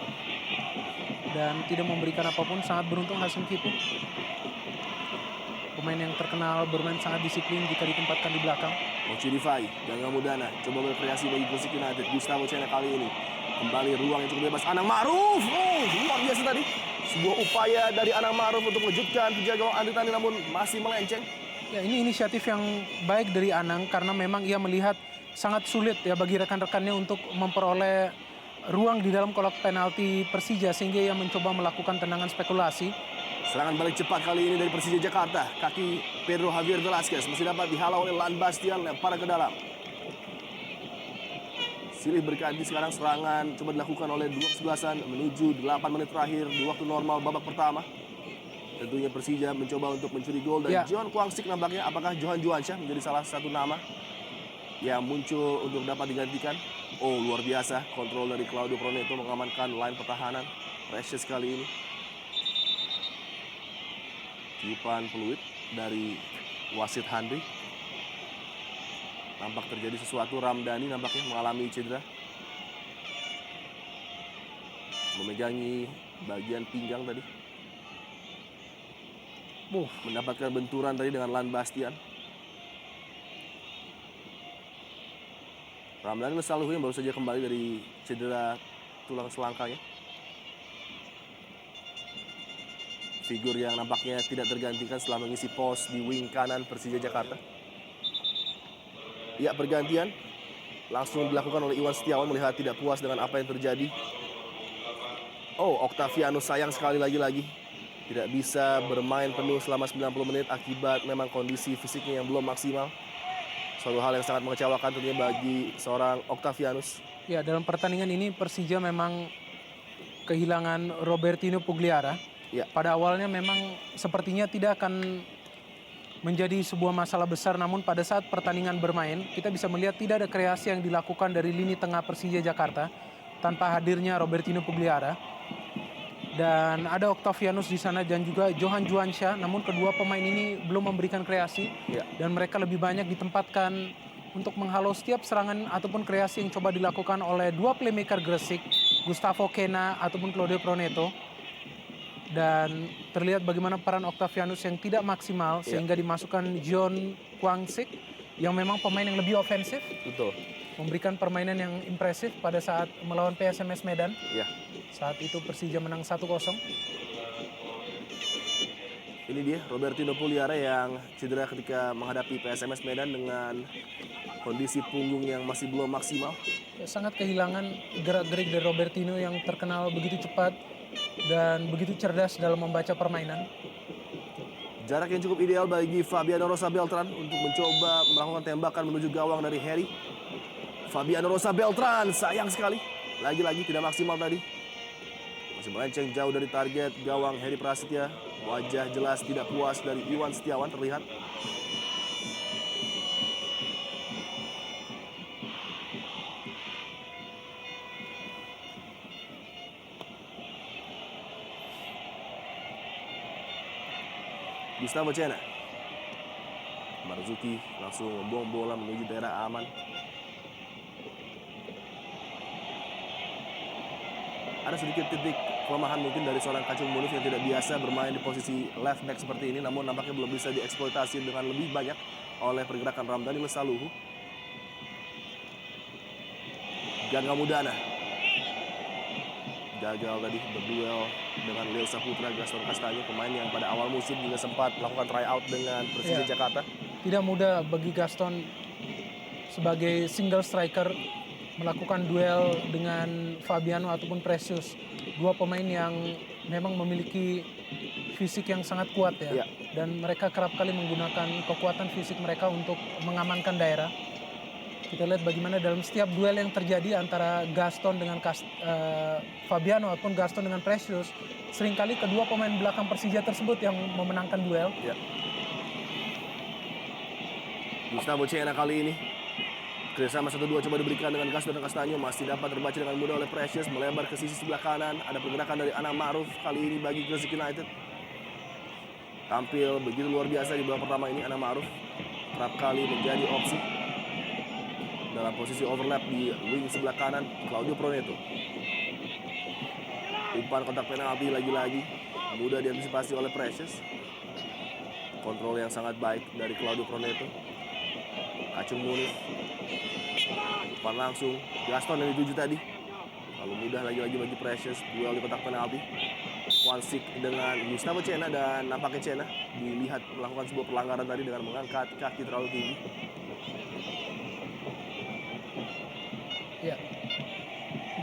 B: dan tidak memberikan apapun. Sangat beruntung Hasim Kipo. Pemain yang terkenal bermain sangat disiplin jika ditempatkan di belakang.
A: Mochi Rifai, Gangga Mudana coba berkreasi bagi Gresik United. Gustavo Cena kali ini kembali ruang yang cukup bebas. Anang Maruf, luar biasa tadi. Sebuah upaya dari Anang Maruf untuk mengejutkan penjaga gawang Andri Tani, namun masih melenceng.
B: Ya, ini inisiatif yang baik dari Anang karena memang ia melihat sangat sulit ya bagi rekan-rekannya untuk memperoleh ruang di dalam kotak penalti Persija, sehingga ia mencoba melakukan tendangan spekulasi.
A: Serangan balik cepat kali ini dari Persija Jakarta. Kaki Pedro Javier Velasquez masih dapat dihalau oleh Lan Bastian, lempar ke dalam. Silih berganti sekarang, serangan coba dilakukan oleh dua kesebelasan menuju 8 menit terakhir di waktu normal babak pertama. Tentunya Persija mencoba untuk mencuri gol dan John Kwangsik nampaknya. Apakah Johan Juwansyah menjadi salah satu nama yang muncul untuk dapat digantikan? Oh, luar biasa kontrol dari Claudio Proneto mengamankan line pertahanan. Precious kali ini. Tiupan peluit dari wasit Handri. Nampak terjadi sesuatu. Ramdhani nampaknya mengalami cedera, memegangi bagian pinggang tadi. Mendapatkan benturan tadi dengan Lan Bastian. Ramdhani Lesaluhu yang baru saja kembali dari cedera tulang selangkanya. Figur yang nampaknya tidak tergantikan setelah mengisi pos di wing kanan Persija Jakarta. Ya, pergantian langsung dilakukan oleh Iwan Setiawan melihat tidak puas dengan apa yang terjadi. Oh, Octavianus sayang sekali lagi-lagi tidak bisa bermain penuh selama 90 menit akibat memang kondisi fisiknya yang belum maksimal. Suatu hal yang sangat mengecewakan tentunya bagi seorang Octavianus.
B: Ya, dalam pertandingan ini Persija memang kehilangan Robertinho Pugliara.
A: Ya.
B: Pada awalnya memang sepertinya tidak akan menjadi sebuah masalah besar, namun pada saat pertandingan bermain kita bisa melihat tidak ada kreasi yang dilakukan dari lini tengah Persija Jakarta tanpa hadirnya Robertinho Pugliara. Dan ada Octavianus di sana dan juga Johan Juwansyah, namun kedua pemain ini belum memberikan kreasi. Dan mereka lebih banyak ditempatkan untuk menghalau setiap serangan ataupun kreasi yang coba dilakukan oleh dua playmaker Gresik, Gustavo Cena ataupun Claudio Proneto. Dan terlihat bagaimana peran Octavianus yang tidak maksimal sehingga dimasukkan John Kwangsik yang memang pemain yang lebih ofensif.
A: Betul.
B: Memberikan permainan yang impresif pada saat melawan PSMS Medan.
A: Ya.
B: Saat itu Persija menang 1-0.
A: Ini dia Robertinho Pugliara yang cedera ketika menghadapi PSMS Medan dengan kondisi punggung yang masih belum maksimal.
B: Sangat kehilangan gerak-gerik dari Robertinho yang terkenal begitu cepat dan begitu cerdas dalam membaca permainan.
A: Jarak yang cukup ideal bagi Fabiano Rosa Beltran untuk mencoba melakukan tembakan menuju gawang dari Harry. Fabiano Rosa Beltran, sayang sekali. Lagi-lagi tidak maksimal tadi. Masih melenceng jauh dari target gawang Harry Prasetya. Wajah jelas tidak puas dari Iwan Setiawan terlihat. Gustavo Cena. Marzuki langsung membuang bola menuju daerah aman. Ada sedikit titik kelemahan mungkin dari seorang Kacung Munif yang tidak biasa bermain di posisi left back seperti ini, namun nampaknya belum bisa dieksploitasi dengan lebih banyak oleh pergerakan Ramdhani Lesaluhu. Gangga Mudana gagal tadi berduel dengan Leo Saputra. Gaston Castaño, pemain yang pada awal musim juga sempat melakukan tryout dengan Persija Jakarta.
B: Tidak mudah bagi Gaston sebagai single striker melakukan duel dengan Fabiano ataupun Precious. Dua pemain yang memang memiliki fisik yang sangat kuat ya. Dan mereka kerap kali menggunakan kekuatan fisik mereka untuk mengamankan daerah. Kita lihat bagaimana dalam setiap duel yang terjadi antara Gaston dengan Fabiano ataupun Gaston dengan Precious, seringkali kedua pemain belakang Persija tersebut yang memenangkan duel.
A: Gustavo Cena kali ini kerjasama 1-2 coba diberikan dengan Gaston Castaño, masih dapat terbaca dengan mudah oleh Precious, melebar ke sisi sebelah kanan. Ada pergerakan dari Anam Ma'ruf kali ini bagi Gresik United. Tampil begitu luar biasa di babak pertama ini. Anam Ma'ruf kerap kali menjadi opsi dalam posisi overlap di wing sebelah kanan. Claudio Proneto, umpan kotak penalti lagi-lagi mudah diantisipasi oleh Precious. Kontrol yang sangat baik dari Claudio Proneto. Kacung Munif, umpan langsung Gaston yang dituju tadi, lalu mudah lagi-lagi bagi Precious. Duel di kotak penalti, Kwansik dengan Gustavo Cena, dan nampaknya Cena dilihat melakukan sebuah pelanggaran tadi dengan mengangkat kaki terlalu tinggi.
B: Ya,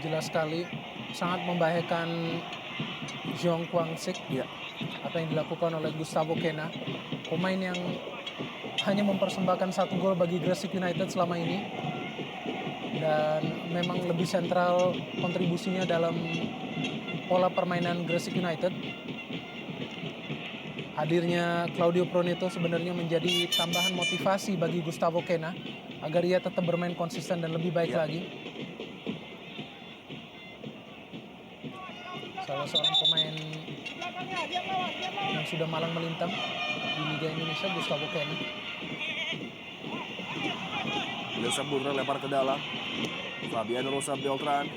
B: jelas sekali sangat membahayakan Jeong Kwansik. Apa yang dilakukan oleh Gustavo Cena, pemain yang hanya mempersembahkan 1 gol bagi Gresik United selama ini, dan memang lebih sentral kontribusinya dalam pola permainan Gresik United. Hadirnya Claudio Proneto sebenarnya menjadi tambahan motivasi bagi Gustavo Cena agar ia tetap bermain konsisten dan lebih baik lagi. Salah seorang pemain yang sudah malang melintang di Liga Indonesia, Gustavo Cena.
A: Leo Saputra lempar ke dalam. Fabiano Rosa Beltran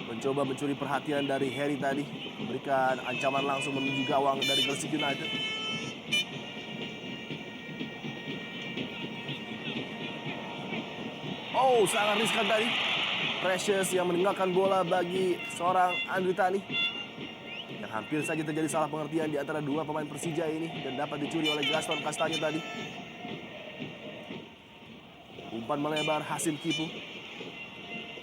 A: mencoba mencuri perhatian dari Harry tadi, memberikan ancaman langsung menuju gawang dari Gresik United. Oh, sangat riskan tadi. Precious yang meninggalkan bola bagi seorang Andri Tani, yang hampir saja terjadi salah pengertian di antara dua pemain Persija ini dan dapat dicuri oleh Gaston Castaño tadi. Umpan melebar, Hasim Kipu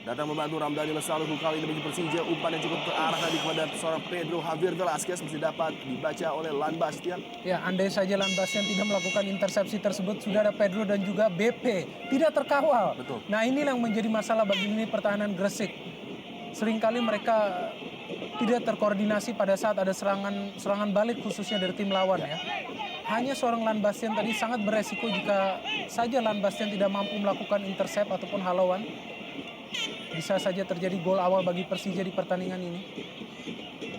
A: datang membantu Ramdhani Lesaluhu kali ini bagi Persija. Umpan yang cukup terarah tadi kepada seorang Pedro Javier Velasquez mesti dapat dibaca oleh Lan Bastian.
B: Ya, andai saja Lan Bastian tidak melakukan intersepsi tersebut, sudah ada Pedro dan juga BP tidak terkawal.
A: Betul.
B: Nah, inilah yang menjadi masalah bagi lini pertahanan Gresik. Seringkali mereka tidak terkoordinasi pada saat ada serangan balik khususnya dari tim lawan ya. Hanya seorang Lan Bastian tadi sangat beresiko jika saja Lan Bastian tidak mampu melakukan intercept ataupun halauan. Bisa saja terjadi gol awal bagi Persija di pertandingan ini.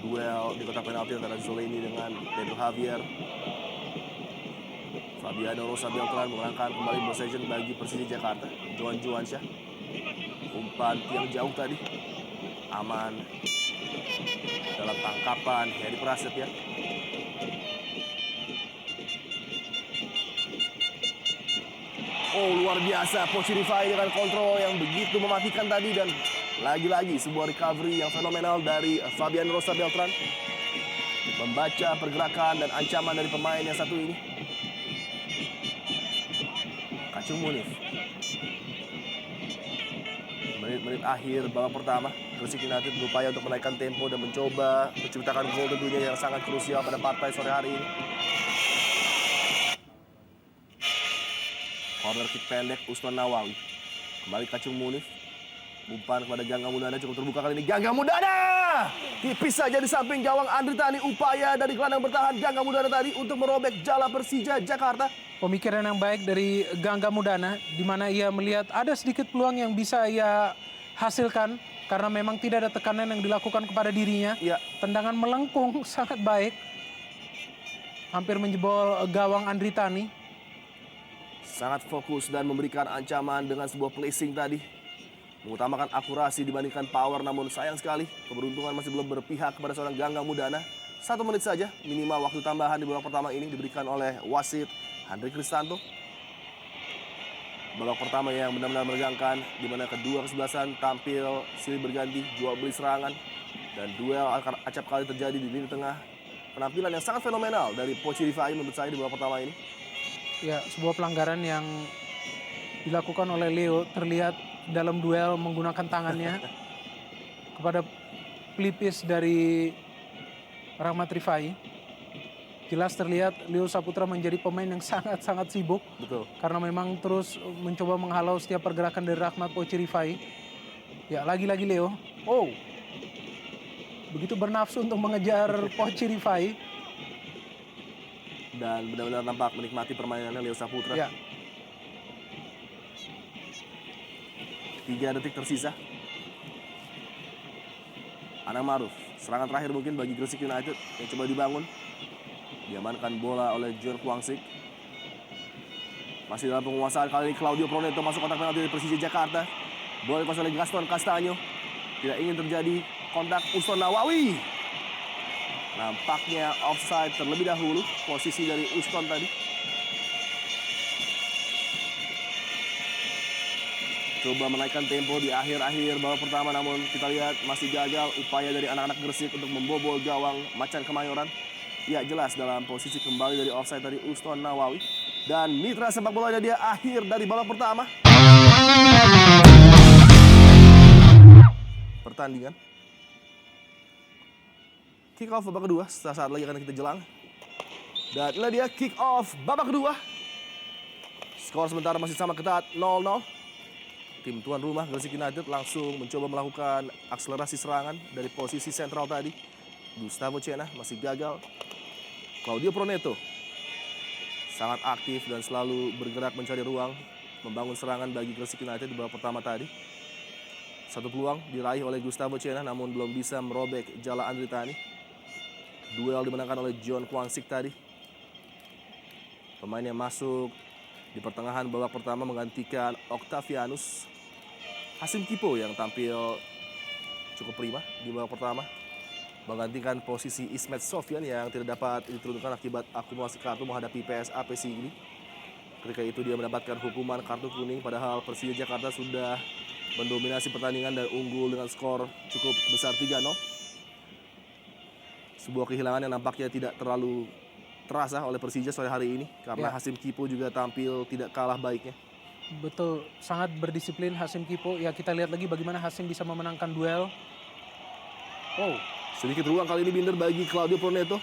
A: Duel di kotak penalti antara Zoleni dengan Pedro Javier. Fabiano Rosa Beltran menangkan kembali possession bagi Persija Jakarta. Johan Juansyah, umpan tiang jauh tadi, aman dalam tangkapan Harry Prasetya. Oh, luar biasa Pochi Rifai dengan kontrol yang begitu mematikan tadi, dan lagi-lagi sebuah recovery yang fenomenal dari Fabian Rosa Beltran. Membaca pergerakan dan ancaman dari pemain yang satu ini. Kacung Munif. Menit-menit akhir babak pertama, Gresik United berupaya untuk menaikkan tempo dan mencoba menciptakan gol tentunya yang sangat krusial pada partai sore hari ini. Corner kick pendek Uston Nawawi. Kembali Kacung Munif. Umpan kepada Gangga Mudana cukup terbuka kali ini. Gangga Mudana! Tipis saja di samping gawang Andri Tani. Upaya dari gelandang bertahan Gangga Mudana tadi untuk merobek jala Persija Jakarta.
B: Pemikiran yang baik dari Gangga Mudana, di mana ia melihat ada sedikit peluang yang bisa ia hasilkan karena memang tidak ada tekanan yang dilakukan kepada dirinya.
A: Ya,
B: Tendangan melengkung sangat baik, hampir menjebol gawang Andri Tani.
A: sangat fokus dan memberikan ancaman dengan sebuah placing tadi. Mengutamakan akurasi dibandingkan power, namun sayang sekali keberuntungan masih belum berpihak kepada seorang Gangga Mudana. 1 menit saja minimal waktu tambahan di babak pertama ini diberikan oleh wasit Handri Kristanto. Babak pertama yang benar-benar menegangkan, di mana kedua kesebelasan tampil silih berganti, jual beli serangan, dan duel acap kali terjadi di lini tengah. Penampilan yang sangat fenomenal dari Poci Rifai menurut saya di babak pertama ini.
B: Ya, sebuah pelanggaran yang dilakukan oleh Leo terlihat dalam duel menggunakan tangannya kepada pelipis dari Rahmat Rifai. Jelas terlihat Leo Saputra menjadi pemain yang sangat-sangat sibuk.
A: Betul.
B: Karena memang terus mencoba menghalau setiap pergerakan dari Rahmat Poci Rifai. Ya, lagi-lagi Leo. Oh, begitu bernafsu untuk mengejar Poci Rifai.
A: Dan benar-benar nampak menikmati permainannya Leo Saputra.
B: Ya,
A: 3 detik tersisa. Anang Maruf, serangan terakhir mungkin bagi Gresik United yang coba dibangun. Diamankan bola oleh John Kwangsik. Masih dalam penguasaan kali ini Claudio Proneto masuk kotak penalti dari Persija Jakarta. Bola dikuasai oleh Gaston Castanyo. Tidak ingin terjadi kontak Uston Nawawi. Nampaknya offside terlebih dahulu posisi dari Uston tadi. Coba menaikkan tempo di akhir-akhir babak pertama, namun kita lihat masih gagal upaya dari anak-anak Gresik untuk membobol gawang Macan Kemayoran. Ya, jelas dalam posisi kembali dari offside dari Uston Nawawi. Dan mitra sepak bola dia akhir dari babak pertama. Pertandingan. Kick off babak kedua, saat lagi akan kita jelang. Dan inilah dia kick off babak kedua. Skor sementara masih sama ketat, 0-0. Tim tuan rumah Gresik United langsung mencoba melakukan akselerasi serangan dari posisi sentral tadi. Gustavo Cena masih gagal. Claudio Proneto sangat aktif dan selalu bergerak mencari ruang membangun serangan bagi Gresik United di babak pertama tadi. 1 peluang diraih oleh Gustavo Cena namun belum bisa merobek jala Andri Tani. Duel dimenangkan oleh John Kwangsik tadi. Pemain yang masuk di pertengahan babak pertama menggantikan Octavianus. Hasim Kipo yang tampil cukup prima di babak pertama. Menggantikan posisi Ismet Sofyan yang tidak dapat diturunkan akibat akumulasi kartu menghadapi PSA Sigli. Ketika itu dia mendapatkan hukuman kartu kuning, padahal Persija Jakarta sudah mendominasi pertandingan dan unggul dengan skor cukup besar 3-0. Sebuah kehilangan yang nampaknya tidak terlalu terasa oleh Persija sore hari ini karena Hasim Kipo juga tampil tidak kalah baiknya.
B: betul, sangat berdisiplin Hasim Kipo. Ya, kita lihat lagi bagaimana Hasim bisa memenangkan duel. Oh,
A: Sedikit ruang kali ini Binder bagi Claudio Proneto.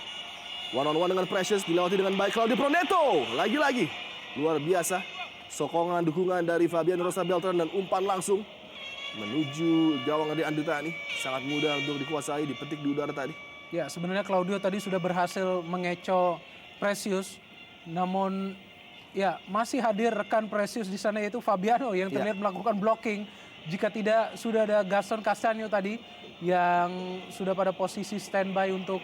A: One on one dengan Precious dilewati dengan baik Claudio Proneto. Lagi-lagi luar biasa. Sokongan dukungan dari Fabian Rosa Beltran dan umpan langsung menuju gawang dari Andri Tani. Sangat mudah untuk dikuasai, dipetik di udara tadi.
B: ya sebenarnya Claudio tadi sudah berhasil mengecoh Precious. Namun ya masih hadir rekan Precious di sana yaitu Fabiano yang terlihat melakukan blocking. Jika tidak sudah ada Gaston Castanyo tadi yang sudah pada posisi standby untuk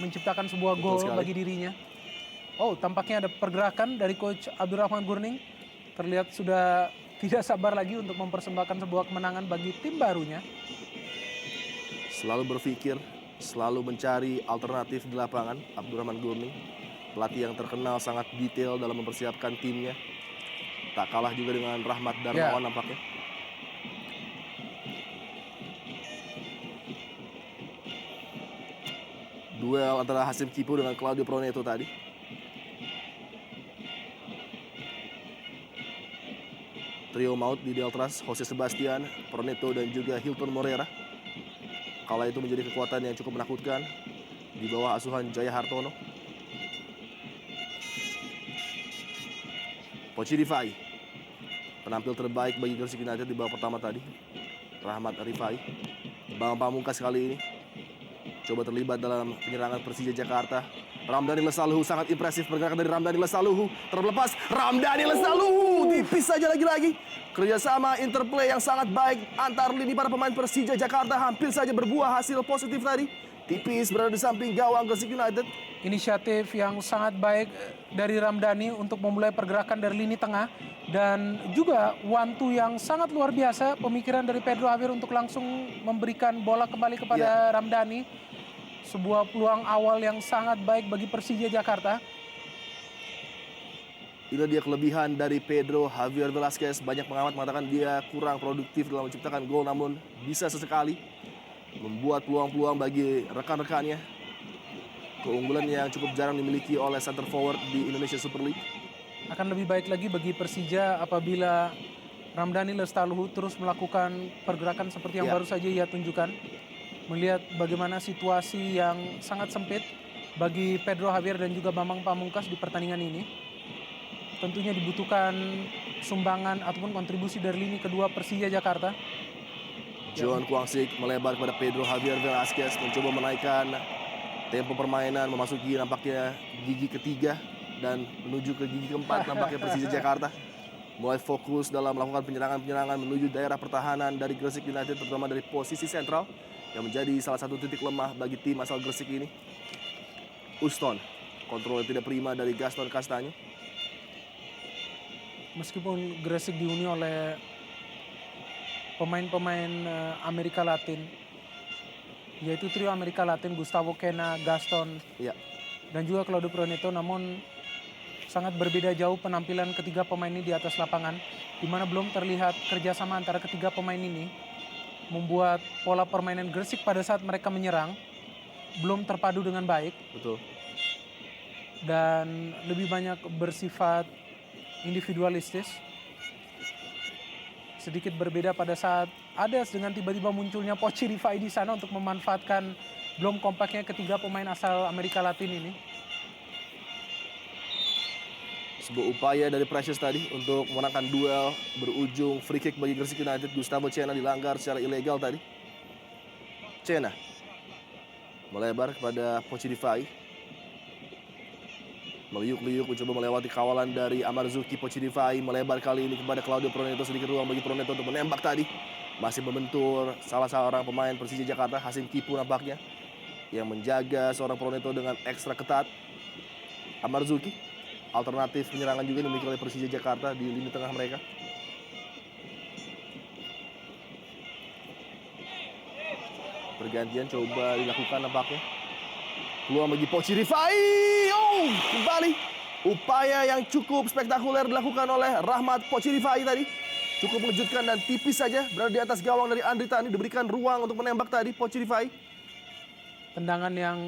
B: menciptakan sebuah gol bagi dirinya. Oh, tampaknya ada pergerakan dari Coach Abdurrahman Gurning. Terlihat sudah tidak sabar lagi untuk mempersembahkan sebuah kemenangan bagi tim barunya.
A: Selalu berpikir, selalu mencari alternatif di lapangan, Abdurrahman Gurning. Pelatih yang terkenal sangat detail dalam mempersiapkan timnya. Tak kalah juga dengan Rahmat Darmawan nampaknya. Duel antara Hasim Kipo dengan Claudio Proneto tadi. Trio maut di Deltras, Jose Sebastian, Proneto dan juga Hilton Morera. Kala itu menjadi kekuatan yang cukup menakutkan di bawah asuhan Jaya Hartono. Poci Rifai penampil terbaik bagi Gresik United di babak pertama tadi, Rahmat Rifai. Bang Pamungkas kali ini coba terlibat dalam penyerangan Persija Jakarta. Ramdhani Lesaluhu sangat impresif, pergerakan dari Ramdhani Lesaluhu terlepas. Ramdhani Lesaluhu tipis saja lagi-lagi. Kerjasama interplay yang sangat baik antar lini para pemain Persija Jakarta hampir saja berbuah hasil positif tadi. Tipis berada di samping gawang Gresik United.
B: Inisiatif yang sangat baik dari Ramdhani untuk memulai pergerakan dari lini tengah. Dan juga one-two yang sangat luar biasa. Pemikiran dari Pedro Javier untuk langsung memberikan bola kembali kepada Ramdhani. Sebuah peluang awal yang sangat baik bagi Persija Jakarta.
A: Ini dia kelebihan dari Pedro Javier Velasquez. Banyak pengamat mengatakan dia kurang produktif dalam menciptakan gol, namun bisa sesekali membuat peluang-peluang bagi rekan-rekannya. Keunggulan yang cukup jarang dimiliki oleh center forward di Indonesia Super League.
B: Akan lebih baik lagi bagi Persija apabila Ramdhani Lesaluhu terus melakukan pergerakan seperti yang baru saja ia tunjukkan. Melihat bagaimana situasi yang sangat sempit bagi Pedro Javier dan juga Bambang Pamungkas di pertandingan ini. Tentunya dibutuhkan sumbangan ataupun kontribusi dari lini kedua Persija Jakarta.
A: John Kwangsik melebar kepada Pedro Javier Velasquez, mencoba menaikkan tempo permainan, memasuki nampaknya gigi ketiga dan menuju ke gigi keempat nampaknya Persija Jakarta. Mulai fokus dalam melakukan penyerangan-penyerangan menuju daerah pertahanan dari Gresik United, terutama dari posisi sentral yang menjadi salah satu titik lemah bagi tim asal Gresik ini. Uston, kontrol yang tidak prima dari Gaston Castaño.
B: Meskipun Gresik dihuni oleh pemain-pemain Amerika Latin, yaitu trio Amerika Latin, Gustavo Quena, Gaston, dan juga Claudio Proneto, namun sangat berbeda jauh penampilan ketiga pemain ini di atas lapangan, di mana belum terlihat kerjasama antara ketiga pemain ini, membuat pola permainan Gresik pada saat mereka menyerang belum terpadu dengan baik.
A: Betul.
B: Dan lebih banyak bersifat individualistis. Sedikit berbeda pada saat ada dengan tiba-tiba munculnya Pochi Rifai di sana untuk memanfaatkan belum kompaknya ketiga pemain asal Amerika Latin ini.
A: Sebuah upaya dari Precious tadi untuk memenangkan duel berujung free kick bagi Gresik United. Gustavo Quena dilanggar secara ilegal tadi. Quena melebar kepada Pochi Rifai. Meliuk-liuk mencoba melewati kawalan dari Amarzuki. Pochi Rifai melebar kali ini kepada Claudio Proneto. Sedikit ruang bagi Proneto untuk menembak tadi. Masih membentur salah seorang pemain Persija Jakarta, Hasim Kipu nampaknya, yang menjaga seorang Proneto dengan ekstra ketat. Amarzuki, alternatif penyerangan juga dimiliki oleh Persija Jakarta di lini tengah mereka. Pergantian coba dilakukan nampaknya. Peluang bagi Pochi Rifai. Oh, kembali. Upaya yang cukup spektakuler dilakukan oleh Rahmat Pochi Rifai tadi. Cukup mengejutkan dan tipis saja berada di atas gawang dari Andri Tani. Diberikan ruang untuk menembak tadi Pochi Rifai.
B: Tendangan yang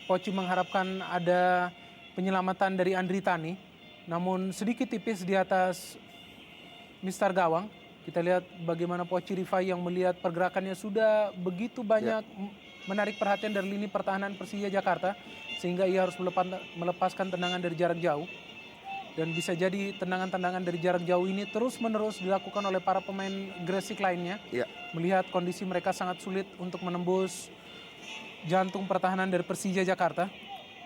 B: Pochi mengharapkan ada penyelamatan dari Andri Tani, namun sedikit tipis di atas Mister Gawang. Kita lihat bagaimana Pochi Rifai yang melihat pergerakannya sudah begitu banyak menarik perhatian dari lini pertahanan Persija Jakarta, sehingga ia harus melepaskan tendangan dari jarak jauh. Dan bisa jadi tendangan-tendangan dari jarak jauh ini terus-menerus dilakukan oleh para pemain Gresik lainnya. Melihat kondisi mereka sangat sulit untuk menembus jantung pertahanan dari Persija Jakarta.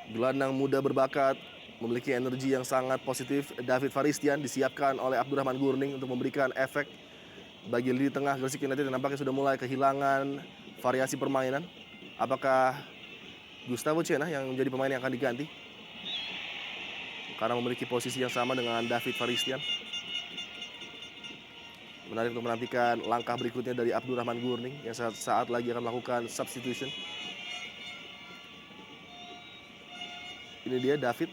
A: Gelandang muda berbakat, memiliki energi yang sangat positif. David Faristian disiapkan oleh Abdurrahman Gurning untuk memberikan efek bagi lini tengah Gresik United yang nampaknya sudah mulai kehilangan variasi permainan. Apakah Gustavo Quena yang menjadi pemain yang akan diganti? Karena memiliki posisi yang sama dengan David Faristian. Menarik untuk menantikan langkah berikutnya dari Abdurrahman Gurning yang saat lagi akan melakukan substitution. Ini dia David.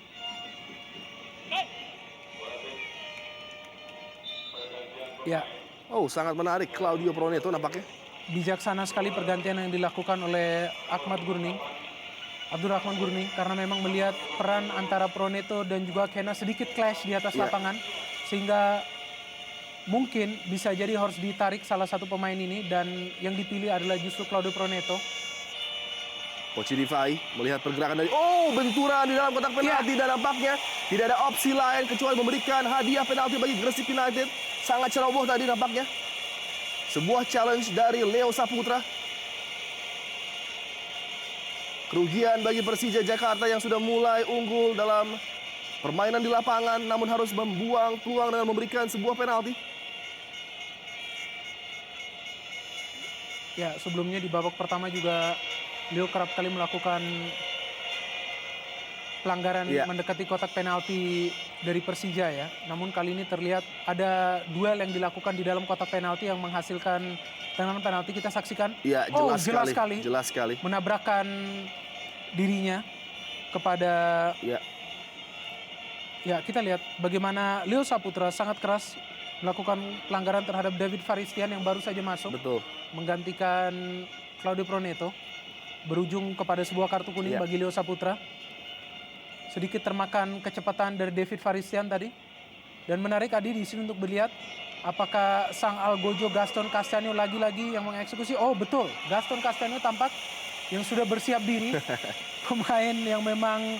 B: Ya.
A: Oh, sangat menarik Claudio Proneto nampaknya.
B: Bijaksana sekali pergantian yang dilakukan oleh Abdurrahman Gurning, karena memang melihat peran antara Proneto dan juga Quena sedikit clash di atas lapangan, sehingga mungkin bisa jadi harus ditarik salah satu pemain ini, dan yang dipilih adalah justru Claudio Proneto.
A: Pochi Rifai melihat pergerakan dari benturan di dalam kotak penalti dan nampaknya tidak ada opsi lain kecuali memberikan hadiah penalti bagi Gresik United. sangat ceroboh tadi nampaknya. Sebuah challenge dari Leo Saputra. Kerugian bagi Persija Jakarta yang sudah mulai unggul dalam permainan di lapangan, namun harus membuang peluang dengan memberikan sebuah penalti.
B: Ya, sebelumnya di babak pertama juga Leo kerap kali melakukan pelanggaran mendekati kotak penalti dari Persija ya. Namun kali ini terlihat ada duel yang dilakukan di dalam kotak penalti yang menghasilkan tendangan penalti. Kita saksikan.
A: Ya, jelas sekali. Jelas sekali.
B: Menabrakkan dirinya kepada ya, kita lihat bagaimana Leo Saputra sangat keras melakukan pelanggaran terhadap David Faristian yang baru saja masuk.
A: Betul.
B: Menggantikan Claudio Proneto. Berujung kepada sebuah kartu kuning bagi Leo Saputra. Sedikit termakan kecepatan dari David Faristian tadi. Dan menarik Adi di sini untuk melihat apakah sang Algojo Gaston Castanho lagi-lagi yang mengeksekusi. Oh betul, Gaston Castanho tampak yang sudah bersiap diri. Pemain yang memang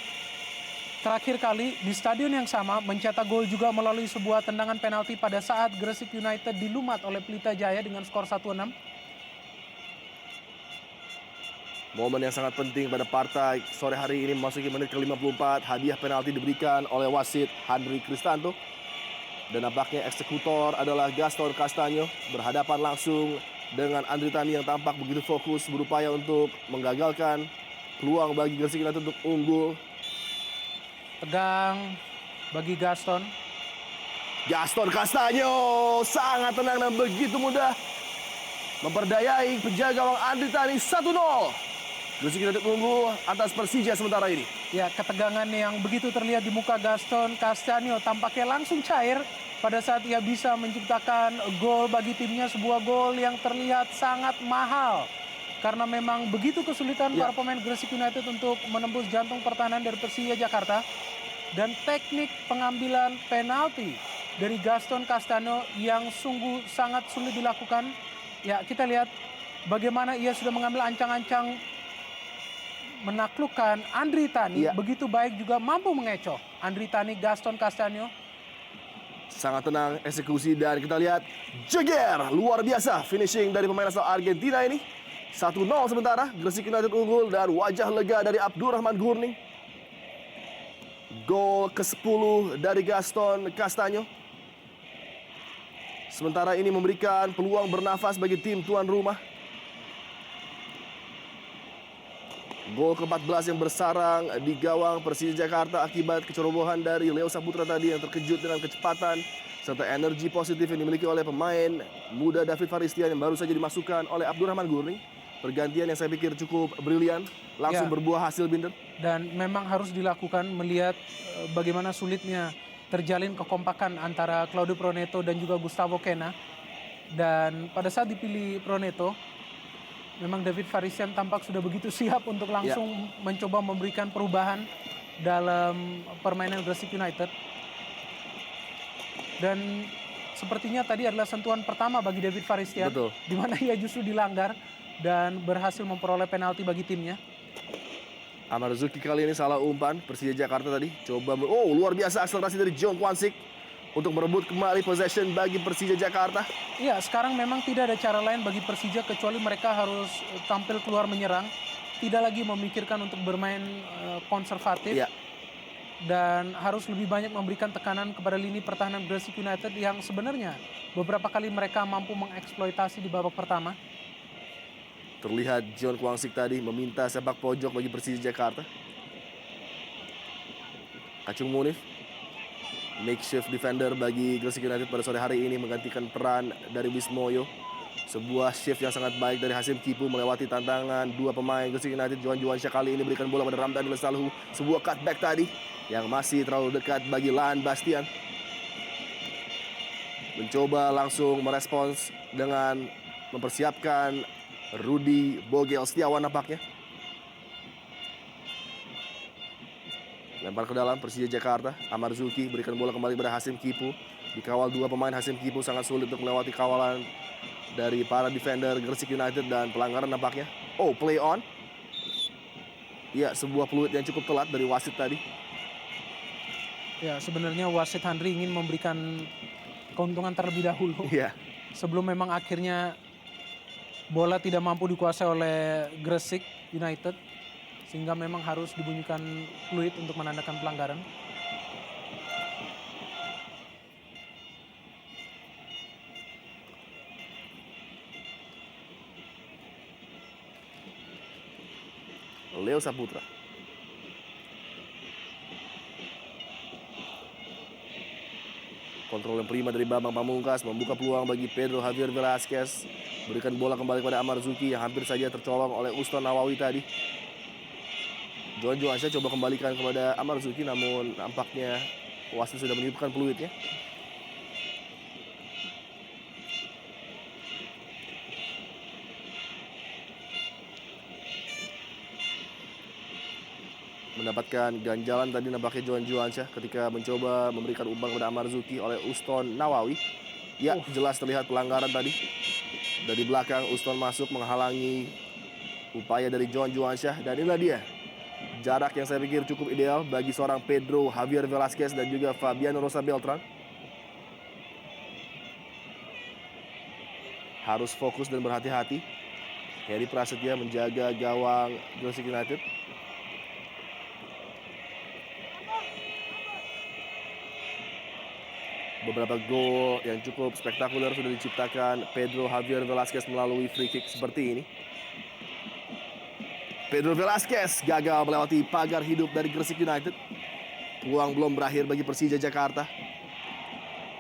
B: terakhir kali di stadion yang sama mencetak gol juga melalui sebuah tendangan penalti pada saat Gresik United dilumat oleh Pelita Jaya dengan skor 1-6.
A: Momen yang sangat penting pada partai sore hari ini memasuki menit ke-54. Hadiah penalti diberikan oleh wasit Henry Cristanto. Dan nampaknya eksekutor adalah Gaston Castanho berhadapan langsung dengan Andri Tani yang tampak begitu fokus berupaya untuk menggagalkan peluang bagi Gresik United untuk unggul.
B: Tegang bagi Gaston.
A: Gaston Castanho sangat tenang dan begitu mudah memperdayai penjaga gawang Andri Tani. 1-0. Gresik United unggul atas Persija sementara ini.
B: Ya, ketegangan yang begitu terlihat di muka Gaston Castanho tampaknya langsung cair pada saat ia bisa menciptakan gol bagi timnya. Sebuah gol yang terlihat sangat mahal. Karena memang begitu kesulitan para pemain Gresik United untuk menembus jantung pertahanan dari Persija Jakarta. Dan teknik pengambilan penalti dari Gaston Castanho yang sungguh sangat sulit dilakukan. Ya, kita lihat bagaimana ia sudah mengambil ancang-ancang menaklukkan Andri Tani. Begitu baik juga mampu mengecoh Andri Tani. Gaston Castanho
A: sangat tenang eksekusi dan kita lihat jeger luar biasa finishing dari pemain asal Argentina ini. 1-0 sementara Gresik United unggul dan wajah lega dari Abdurrahman Gurning. Gol ke-10 dari Gaston Castanho. Sementara ini memberikan peluang bernafas bagi tim tuan rumah. Gol ke-14 yang bersarang di gawang Persija Jakarta akibat kecerobohan dari Leo Saputra tadi yang terkejut dengan kecepatan serta energi positif yang dimiliki oleh pemain muda David Faristian yang baru saja dimasukkan oleh Abdurrahman Gurning. Pergantian yang saya pikir cukup brilian, langsung berbuah hasil, Binder.
B: Dan memang harus dilakukan melihat bagaimana sulitnya terjalin kekompakan antara Claudio Proneto dan juga Gustavo Quena. Dan pada saat dipilih Proneto, memang David Faristian tampak sudah begitu siap untuk langsung mencoba memberikan perubahan dalam permainan Gresik United. Dan sepertinya tadi adalah sentuhan pertama bagi David Faristian.
A: Betul.
B: Di mana ia justru dilanggar dan berhasil memperoleh penalti bagi timnya.
A: Amarzuki kali ini salah umpan. Persija Jakarta tadi coba luar biasa akselerasi dari John Kwansik untuk merebut kembali possession bagi Persija Jakarta.
B: Iya, sekarang memang tidak ada cara lain bagi Persija kecuali mereka harus tampil keluar menyerang, tidak lagi memikirkan untuk bermain konservatif. Dan harus lebih banyak memberikan tekanan kepada lini pertahanan Gresik United yang sebenarnya beberapa kali mereka mampu mengeksploitasi di babak pertama.
A: Terlihat John Kwansik tadi meminta sepak pojok bagi Persija Jakarta. Kacung Munif, makeshift defender bagi Gresik United pada sore hari ini menggantikan peran dari Wismoyo. Sebuah shift yang sangat baik dari Hasim Kipu melewati tantangan dua pemain Gresik United. Johan Juwansyah kali ini berikan bola pada Ramdan Lesalhu. Sebuah cutback tadi yang masih terlalu dekat bagi Laan Bastian. Mencoba langsung merespons dengan mempersiapkan Rudy Bogel Setiawan nampaknya. Lempar ke dalam Persija Jakarta. Amarzuki berikan bola kembali pada Hasim Kipu. Dikawal dua pemain Hasim Kipu sangat sulit untuk melewati kawalan dari para defender Gresik United dan pelanggaran nampaknya. Play on. Ya, sebuah peluit yang cukup telat dari wasit tadi.
B: Ya, sebenarnya wasit Henry ingin memberikan keuntungan terlebih dahulu.
A: Iya.
B: Sebelum memang akhirnya bola tidak mampu dikuasai oleh Gresik United. Sehingga memang harus dibunyikan fluid untuk menandakan pelanggaran.
A: Leo Saputra. Kontrol yang prima dari Bambang Pamungkas membuka peluang bagi Pedro Javier Velasquez. Berikan bola kembali kepada Amar Zuki yang hampir saja tercolong oleh Uston Nawawi tadi. Johan Johansyah coba kembalikan kepada Amar Zuki, namun nampaknya wasit sudah meniupkan peluitnya. Mendapatkan ganjalan tadi nampaknya Johan Johansyah ketika mencoba memberikan umpan kepada Amar Zuki oleh Uston Nawawi. Ya, jelas terlihat pelanggaran tadi. Dari belakang Uston masuk menghalangi upaya dari Johan Johansyah. Dan inilah dia jarak yang saya pikir cukup ideal bagi seorang Pedro Javier Velasquez dan juga Fabiano Rosa Beltran. Harus fokus dan berhati-hati. Heri Prasetya menjaga gawang Gresik United. Beberapa gol yang cukup spektakuler sudah diciptakan Pedro Javier Velasquez melalui free kick seperti ini. Pedro Velasquez gagal melewati pagar hidup dari Gresik United. Peluang belum berakhir bagi Persija Jakarta.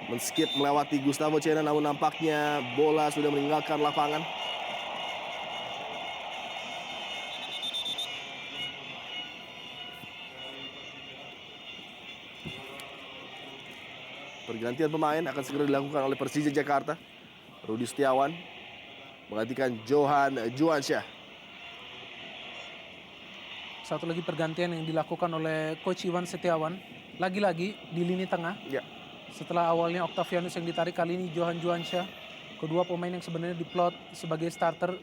A: Men-skip melewati Gustavo Cena, namun nampaknya bola sudah meninggalkan lapangan. Pergantian pemain akan segera dilakukan oleh Persija Jakarta. Rudi Setiawan menggantikan Johan Johansyah.
B: Satu lagi pergantian yang dilakukan oleh Coach Iwan Setiawan. Lagi-lagi di lini tengah.
A: Ya.
B: Setelah awalnya Octavianus yang ditarik, kali ini Johan Johansyah. Kedua pemain yang sebenarnya diplot sebagai starter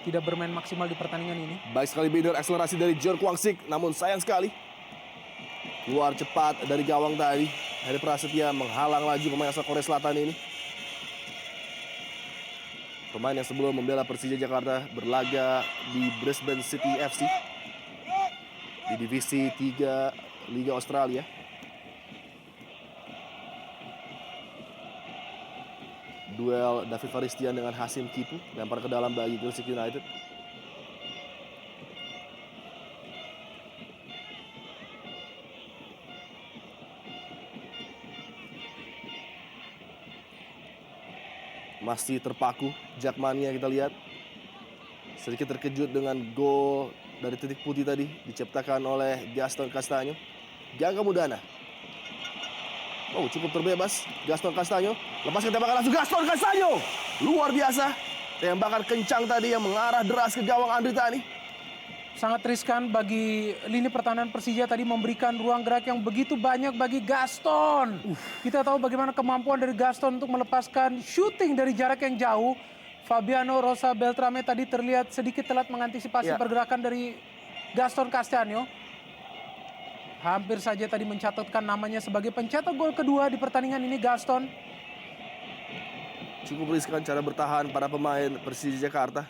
B: tidak bermain maksimal di pertandingan ini.
A: Baik sekali binder akselerasi dari John Kwangsik, namun sayang sekali keluar cepat dari gawang tadi. Heri Prasetya menghalang laju pemain asal Korea Selatan ini. Pemain yang sebelum membela Persija Jakarta berlaga di Brisbane City FC di divisi 3 Liga Australia. Duel David Faristian dengan Hasim Kipu, lempar ke dalam bagi Gresik United. Masih terpaku Jakmania, kita lihat sedikit terkejut dengan gol dari titik putih tadi diciptakan oleh Gaston Castaño. Gangga Mudana. Oh, cukup terbebas Gaston Castaño. Lepaskan tembakan langsung Gaston Castaño. Luar biasa. Tembakan kencang tadi yang mengarah deras ke gawang Andri Tani.
B: Sangat riskan bagi lini pertahanan Persija tadi memberikan ruang gerak yang begitu banyak bagi Gaston. Kita tahu bagaimana kemampuan dari Gaston untuk melepaskan shooting dari jarak yang jauh. Fabiano Rosa Beltrame tadi terlihat sedikit telat mengantisipasi pergerakan dari Gaston Castaño. Hampir saja tadi mencatatkan namanya sebagai pencetak gol kedua di pertandingan ini Gaston.
A: Cukup riskan cara bertahan para pemain Persija Jakarta.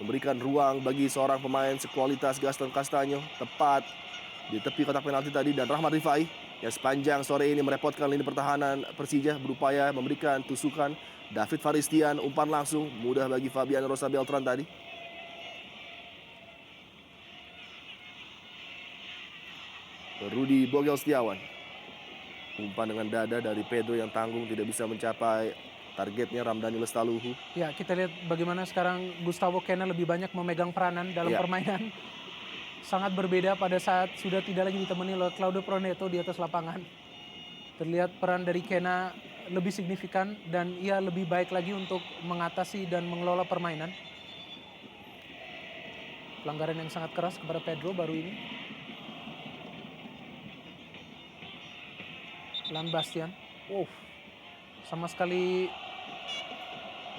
A: Memberikan ruang bagi seorang pemain sekualitas Gaston Castaño tepat di tepi kotak penalti tadi, dan Rahmat Rifai yang sepanjang sore ini merepotkan lini pertahanan Persija berupaya memberikan tusukan. David Faristian umpan langsung mudah bagi Fabiano Rosa Beltran tadi. Rudi Bogel Setiawan. Umpan dengan dada dari Pedro yang tanggung tidak bisa mencapai targetnya Ramdhani Lestaluhu.
B: Ya, kita lihat bagaimana sekarang Gustavo Kena lebih banyak memegang peranan dalam permainan. Sangat berbeda pada saat sudah tidak lagi ditemani oleh Claudio Proneto di atas lapangan. Terlihat peran dari Kena lebih signifikan dan ia lebih baik lagi untuk mengatasi dan mengelola permainan. Pelanggaran yang sangat keras kepada Pedro baru ini. Lan Bastian. Sama sekali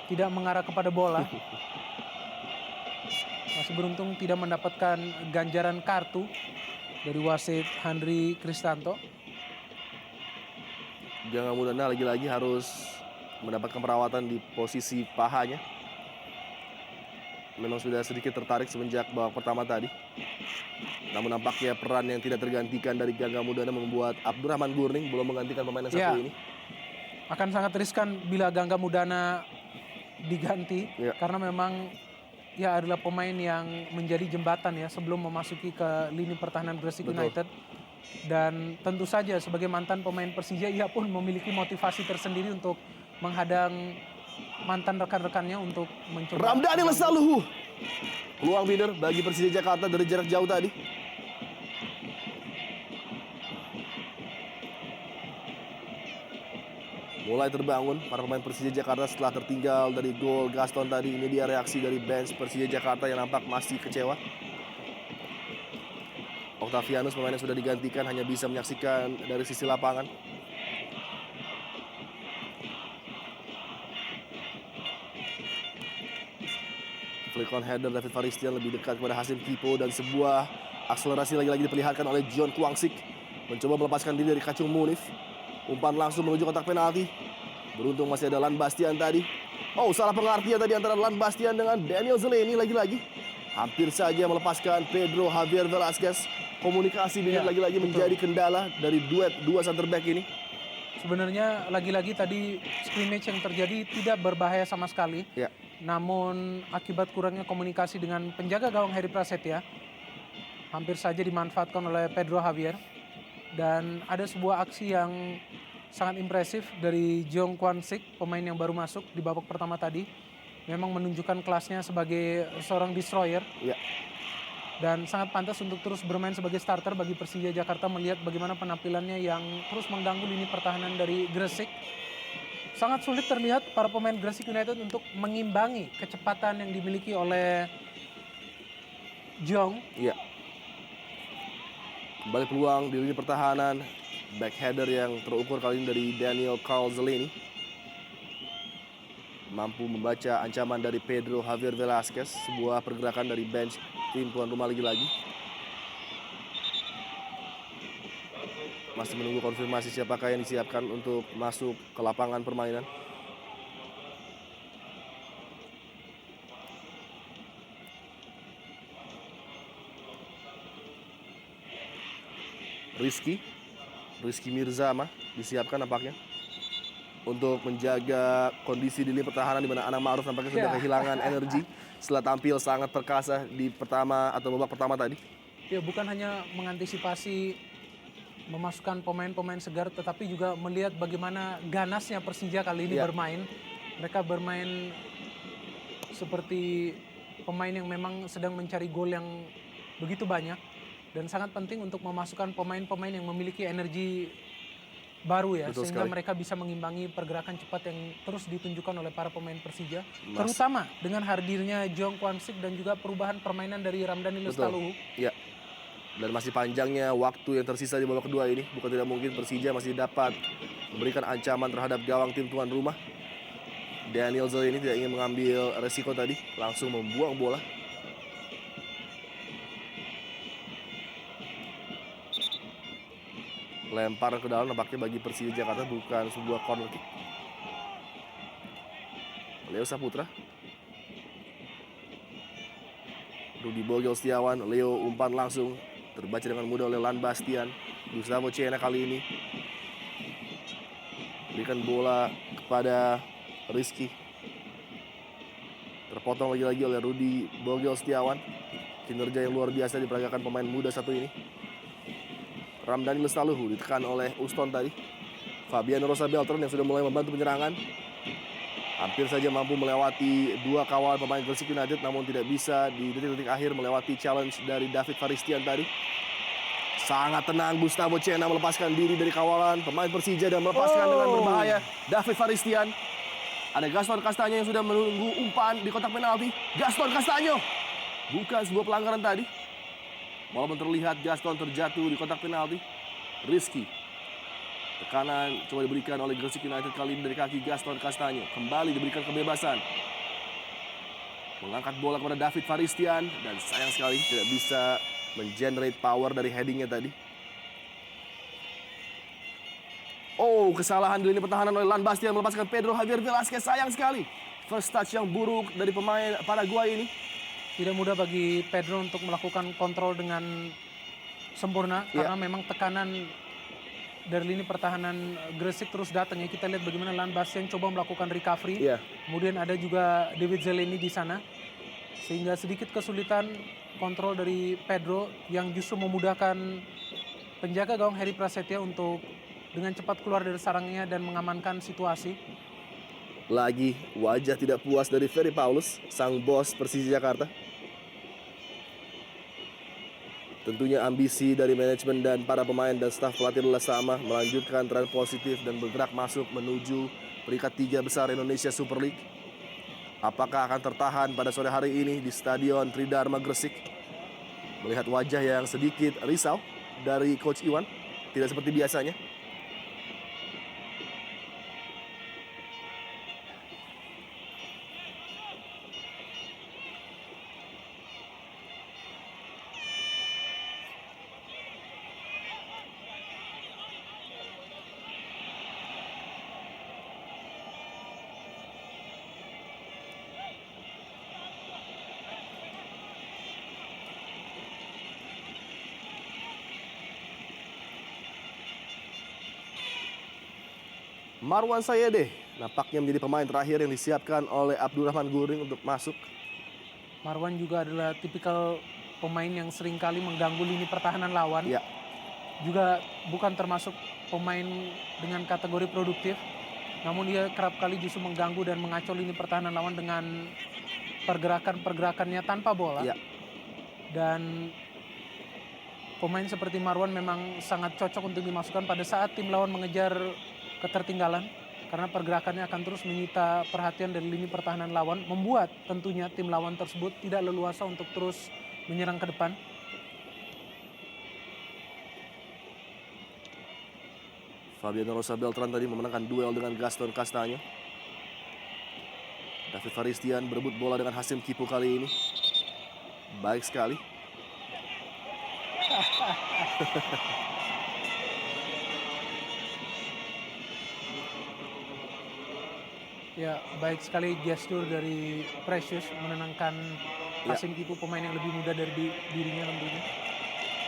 B: tidak mengarah kepada bola. Masih beruntung tidak mendapatkan ganjaran kartu dari wasit Handri Kristanto.
A: Gangga Mudana lagi-lagi harus mendapatkan perawatan di posisi pahanya. Memang sudah sedikit tertarik semenjak babak pertama tadi. Namun nampaknya peran yang tidak tergantikan dari Gangga Mudana membuat Abdurrahman Gurning belum menggantikan pemain yang satu ini.
B: Akan sangat riskan bila Gangga Mudana diganti karena memang adalah pemain yang menjadi jembatan ya sebelum memasuki ke lini pertahanan Gresik United. Dan tentu saja sebagai mantan pemain Persija ia pun memiliki motivasi tersendiri untuk menghadang mantan rekan-rekannya untuk mencoba.
A: Ramdhani Lestaluhu. Peluang winner bagi Persija Jakarta dari jarak jauh tadi. Mulai terbangun para pemain Persija Jakarta setelah tertinggal dari gol Gaston tadi. Ini dia reaksi dari bench Persija Jakarta yang nampak masih kecewa. Octavianus pemain yang sudah digantikan hanya bisa menyaksikan dari sisi lapangan. Flick on header David Faristian lebih dekat kepada Hasim Kipo dan sebuah akselerasi lagi-lagi diperlihatkan oleh John Kwangsik. Mencoba melepaskan diri dari Kacung Munif. Umpan langsung menuju kotak penalti. Beruntung masih ada Lan Bastian tadi. Oh, salah pengertian tadi antara Lan Bastian dengan Daniel Zeleny lagi-lagi. Hampir saja melepaskan Pedro Javier Velasquez. Komunikasi dengan lagi-lagi menjadi kendala dari duet dua center back ini.
B: Sebenarnya lagi-lagi tadi scrimmage yang terjadi tidak berbahaya sama sekali. Namun akibat kurangnya komunikasi dengan penjaga gawang Heri Prasetya hampir saja dimanfaatkan oleh Pedro Javier. Dan ada sebuah aksi yang sangat impresif dari Jong Kwan Sik, pemain yang baru masuk di babak pertama tadi. Memang menunjukkan kelasnya sebagai seorang destroyer. Dan sangat pantas untuk terus bermain sebagai starter bagi Persija Jakarta melihat bagaimana penampilannya yang terus mengganggu lini pertahanan dari Gresik. Sangat sulit terlihat para pemain Gresik United untuk mengimbangi kecepatan yang dimiliki oleh Jong.
A: Kembali peluang di lini pertahanan. Back header yang terukur kali ini dari Daniel Carl Zeleny. Mampu membaca ancaman dari Pedro Javier Velasquez. Sebuah pergerakan dari bench tim tuan rumah lagi-lagi. Masih menunggu konfirmasi siapakah yang disiapkan untuk masuk ke lapangan permainan. Rizky Mirzama disiapkan nampaknya untuk menjaga kondisi di lini pertahanan di mana Anang Ma'ruf nampaknya sudah kehilangan energi setelah tampil sangat perkasa di babak pertama tadi.
B: Bukan hanya mengantisipasi memasukkan pemain-pemain segar tetapi juga melihat bagaimana ganasnya Persija kali ini bermain. Mereka bermain seperti pemain yang memang sedang mencari gol yang begitu banyak dan sangat penting untuk memasukkan pemain-pemain yang memiliki energi baru ya.
A: Betul
B: sehingga
A: sekali.
B: mereka bisa mengimbangi pergerakan cepat yang terus ditunjukkan oleh para pemain Persija. Terutama dengan hadirnya Jong Kwan Sik dan juga perubahan permainan dari Ramdhani Lestaluhu.
A: Dan masih panjangnya waktu yang tersisa di babak kedua ini. Bukan tidak mungkin Persija masih dapat memberikan ancaman terhadap gawang tim tuan rumah. Daniel Zeleny tidak ingin mengambil resiko tadi. Langsung membuang bola. Lempar ke dalam nampaknya bagi Persija Jakarta bukan sebuah corner kick. Leo Saputra. Rudi Bogel Setiawan. Leo umpan langsung. Terbaca dengan mudah oleh Lan Bastian. Gustavo Cena kali ini. Berikan bola kepada Rizky. Terpotong lagi-lagi oleh Rudi Bogel Setiawan. Kinerja yang luar biasa diperagakan pemain muda satu ini. Ramdhani Lestaluhu ditekan oleh Uston tadi. Fabiano Rosa Beltran yang sudah mulai membantu penyerangan. Hampir saja mampu melewati dua kawal pemain Gresik United namun tidak bisa di detik-detik akhir melewati challenge dari David Faristian tadi. Sangat tenang Gustavo Cena melepaskan diri dari kawalan pemain Persija dan melepaskan dengan berbahaya David Faristian. Ada Gaston Castaño yang sudah menunggu umpan di kotak penalti. Gaston Castaño. Bukan sebuah pelanggaran tadi. Walaupun terlihat Gaston terjatuh di kotak penalti. Rizky. Tekanan coba diberikan oleh Gresik United kali ini dari kaki Gaston Castaño. Kembali diberikan kebebasan. Mengangkat bola kepada David Faristian. Dan sayang sekali tidak bisa mengenerate power dari headingnya tadi. Oh, Oh, kesalahan di lini pertahanan oleh Lan Bastian melepaskan Pedro Javier Velasquez. Sayang sekali. First touch yang buruk dari pemain Paraguay ini.
B: Tidak mudah bagi Pedro untuk melakukan kontrol dengan sempurna karena memang tekanan dari lini pertahanan Gresik terus datang ya. Kita lihat bagaimana Lan Bastian coba melakukan recovery. Kemudian ada juga David Zeleny di sana. Sehingga sedikit kesulitan kontrol dari Pedro yang justru memudahkan penjaga gawang Heri Prasetya untuk dengan cepat keluar dari sarangnya dan mengamankan situasi.
A: Lagi wajah tidak puas dari Ferry Paulus, sang bos Persija Jakarta. Tentunya ambisi dari manajemen dan para pemain dan staf pelatih adalah sama, melanjutkan tren positif dan bergerak masuk menuju peringkat 3 besar Indonesia Super League. Apakah akan tertahan pada sore hari ini di Stadion Tridharma Gresik? Melihat wajah yang sedikit risau dari Coach Iwan, tidak seperti biasanya. Marwan Sayede nampaknya menjadi pemain terakhir yang disiapkan oleh Abdurrahman Guring untuk masuk.
B: Marwan juga adalah tipikal pemain yang seringkali mengganggu lini pertahanan lawan. Juga bukan termasuk pemain dengan kategori produktif. Namun dia kerap kali justru mengganggu dan mengacau lini pertahanan lawan dengan pergerakan-pergerakannya tanpa bola. Dan pemain seperti Marwan memang sangat cocok untuk dimasukkan pada saat tim lawan mengejar ketertinggalan. Karena pergerakannya akan terus menyita perhatian dari lini pertahanan lawan. Membuat tentunya tim lawan tersebut tidak leluasa untuk terus menyerang ke depan.
A: Fabiano Rosa Beltran tadi memenangkan duel dengan Gaston Castaño. David Faristian berebut bola dengan Hasim Kipu kali ini. Baik sekali.
B: Ya, baik sekali gestur dari Precious menenangkan Hasim Kipu, pemain yang lebih muda dari dirinya tentunya.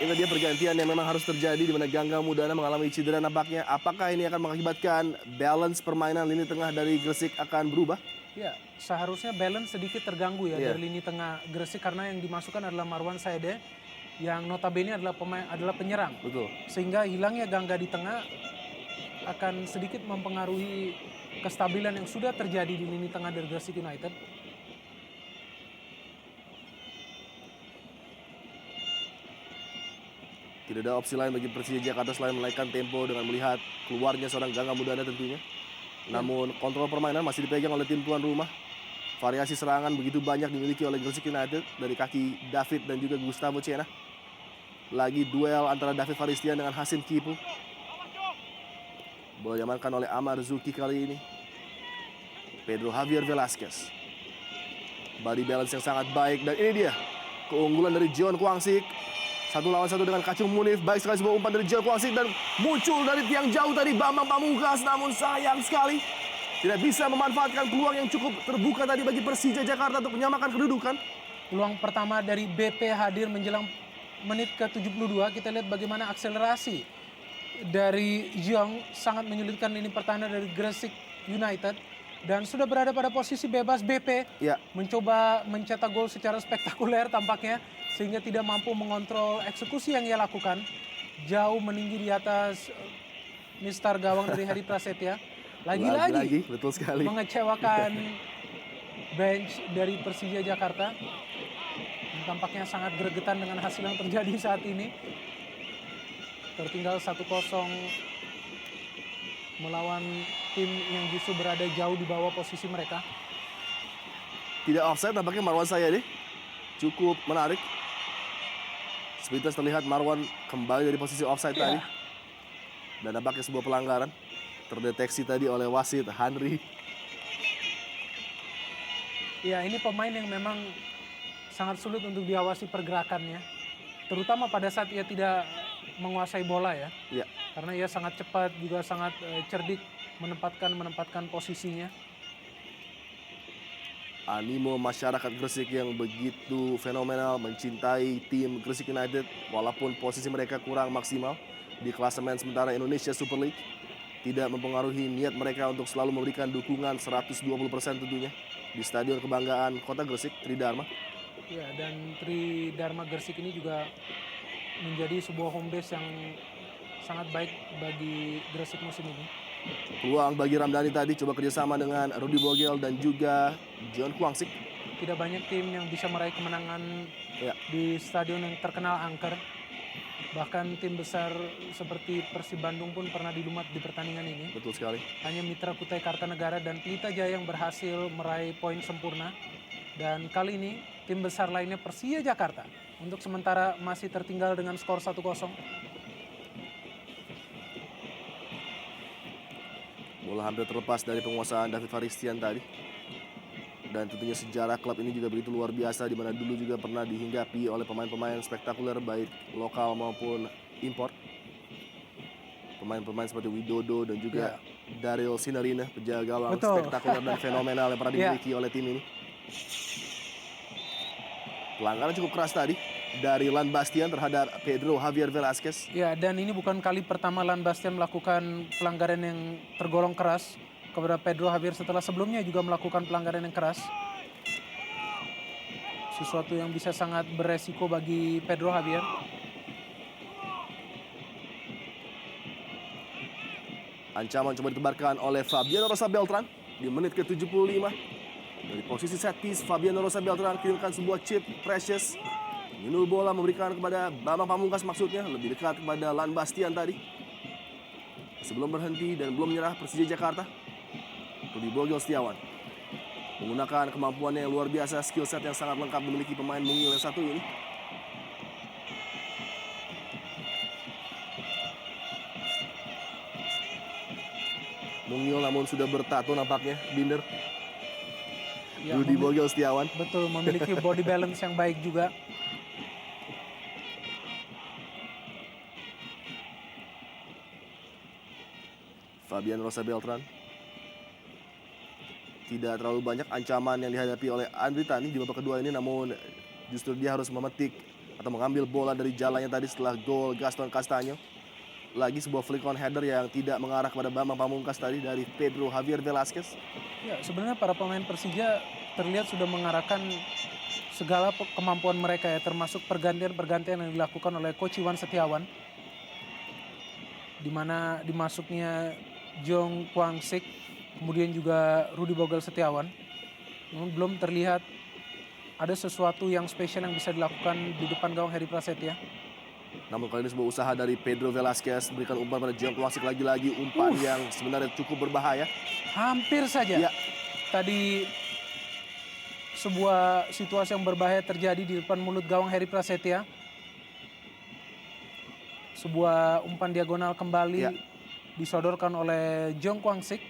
A: Ini dia pergantian yang memang harus terjadi di mana Gangga Mudana mengalami cedera nampaknya. Apakah ini akan mengakibatkan balance permainan lini tengah dari Gresik akan berubah?
B: Ya, seharusnya balance sedikit terganggu ya dari lini tengah Gresik karena yang dimasukkan adalah Marwan Sayede yang notabene adalah penyerang.
A: Betul.
B: Sehingga hilangnya Gangga di tengah akan sedikit mempengaruhi kestabilan yang sudah terjadi di lini tengah dari Gresik United.
A: Tidak ada opsi lain bagi Persija Jakarta selain menaikkan tempo dengan melihat keluarnya seorang Gangga Mudana tentunya. Namun kontrol permainan masih dipegang oleh tim tuan rumah. Variasi serangan begitu banyak dimiliki oleh Gresik United dari kaki David dan juga Gustavo Cena. Lagi duel antara David Faristian dengan Hasim Kipu. Bola diamankan oleh Amar Zuki kali ini. Pedro Javier Velasquez. Body balance yang sangat baik dan ini dia keunggulan dari John Kwangsik. 1 lawan 1 dengan Kacung Munif. Baik sekali sebuah umpan dari John Kwangsik dan muncul dari tiang jauh tadi Bambang Pamungkas. Namun sayang sekali tidak bisa memanfaatkan peluang yang cukup terbuka tadi bagi Persija Jakarta untuk menyamakan kedudukan.
B: Peluang pertama dari BP hadir menjelang menit ke-72. Kita lihat bagaimana akselerasi dari Jong sangat menyulitkan lini pertahanan dari Gresik United. Dan sudah berada pada posisi bebas BP. Mencoba mencetak gol secara spektakuler tampaknya. Sehingga tidak mampu mengontrol eksekusi yang ia lakukan. Jauh meninggi di atas mistar gawang dari Heri Prasetya. Lagi-lagi
A: betul sekali
B: mengecewakan bench dari Persija Jakarta. Dan tampaknya sangat gregetan dengan hasil yang terjadi saat ini. Tertinggal 1-0 melawan tim yang justru berada jauh di bawah posisi mereka.
A: Tidak offside tampaknya Marwan Sayede. Cukup menarik. Sepintas terlihat Marwan kembali dari posisi offside tadi. Dan nampaknya sebuah pelanggaran. Terdeteksi tadi oleh wasit Henry.
B: Ya, ini pemain yang memang sangat sulit untuk diawasi pergerakannya. Terutama pada saat ia tidak menguasai bola ya.
A: Iya.
B: Karena ia sangat cepat, juga sangat cerdik menempatkan posisinya.
A: Animo masyarakat Gresik yang begitu fenomenal mencintai tim Gresik United walaupun posisi mereka kurang maksimal di klasemen sementara Indonesia Super League tidak mempengaruhi niat mereka untuk selalu memberikan dukungan 120% tentunya di Stadion Kebanggaan Kota Gresik Tridharma.
B: Ya, dan Tridharma Gresik ini juga menjadi sebuah home base yang sangat baik bagi Gresik musim ini.
A: Peluang bagi Ramdhani tadi coba kerjasama dengan Rudy Bogel dan juga John Kwangsik.
B: Tidak banyak tim yang bisa meraih kemenangan di stadion yang terkenal angker. Bahkan tim besar seperti Persib Bandung pun pernah dilumat di pertandingan ini.
A: Betul sekali.
B: Hanya Mitra Kutai Kartanegara dan Pelita Jaya yang berhasil meraih poin sempurna. Dan kali ini tim besar lainnya Persija Jakarta untuk sementara masih tertinggal dengan skor 1-0.
A: Bola hampir terlepas dari penguasaan David Faristian tadi. Dan tentunya sejarah klub ini juga begitu luar biasa di mana dulu juga pernah dihinggapi oleh pemain-pemain spektakuler baik lokal maupun impor. Pemain-pemain seperti Widodo dan juga Daryl Sinarina, penjaga gawang spektakuler dan fenomenal yang pernah dimiliki oleh tim ini. Pelanggaran cukup keras tadi dari Lan Bastian terhadap Pedro Javier Velasquez.
B: Ya, dan ini bukan kali pertama Lan Bastian melakukan pelanggaran yang tergolong keras kepada Pedro Javier setelah sebelumnya juga melakukan pelanggaran yang keras. Sesuatu yang bisa sangat beresiko bagi Pedro Javier.
A: Ancaman coba ditebarkan oleh Fabiano Rosa Beltran di menit ke-75. Dari posisi set piece, Fabiano Rosa Beltran kirimkan sebuah chip precious. Minul bola memberikan kepada Bambang Pamungkas maksudnya, lebih dekat kepada Lan Bastian tadi. Sebelum berhenti dan belum menyerah Persija Jakarta, Rudy Bogel Setiawan menggunakan kemampuannya yang luar biasa, skill set yang sangat lengkap dimiliki pemain mungil yang satu ini. Mungil namun sudah bertato nampaknya, Binder.
B: Ya,
A: Rudy Bogel Setiawan.
B: Betul, memiliki body balance yang baik juga.
A: Fabian Rosa Beltran. Tidak terlalu banyak ancaman yang dihadapi oleh Andri Tani di babak kedua ini, namun justru dia harus memetik atau mengambil bola dari jalannya tadi setelah gol Gaston Castaño. Lagi sebuah flick on header yang tidak mengarah kepada Bambang Pamungkas tadi dari Pedro Javier Velasquez.
B: Ya, sebenarnya para pemain Persija terlihat sudah mengarahkan segala kemampuan mereka ya, termasuk pergantian-pergantian yang dilakukan oleh Coach Iwan Setiawan. Di mana dimasuknya Jong Kwangsik, kemudian juga Rudy Bogel Setiawan. Namun belum terlihat ada sesuatu yang spesial yang bisa dilakukan di depan gawang Heri Prasetya.
A: Namun kali ini sebuah usaha dari Pedro Velasquez memberikan umpan pada Jong Kwangsik, lagi-lagi umpan yang sebenarnya cukup berbahaya.
B: Hampir saja.
A: Ya.
B: Tadi sebuah situasi yang berbahaya terjadi di depan mulut gawang Heri Prasetya. Sebuah umpan diagonal kembali disodorkan oleh Jong Kwangsik.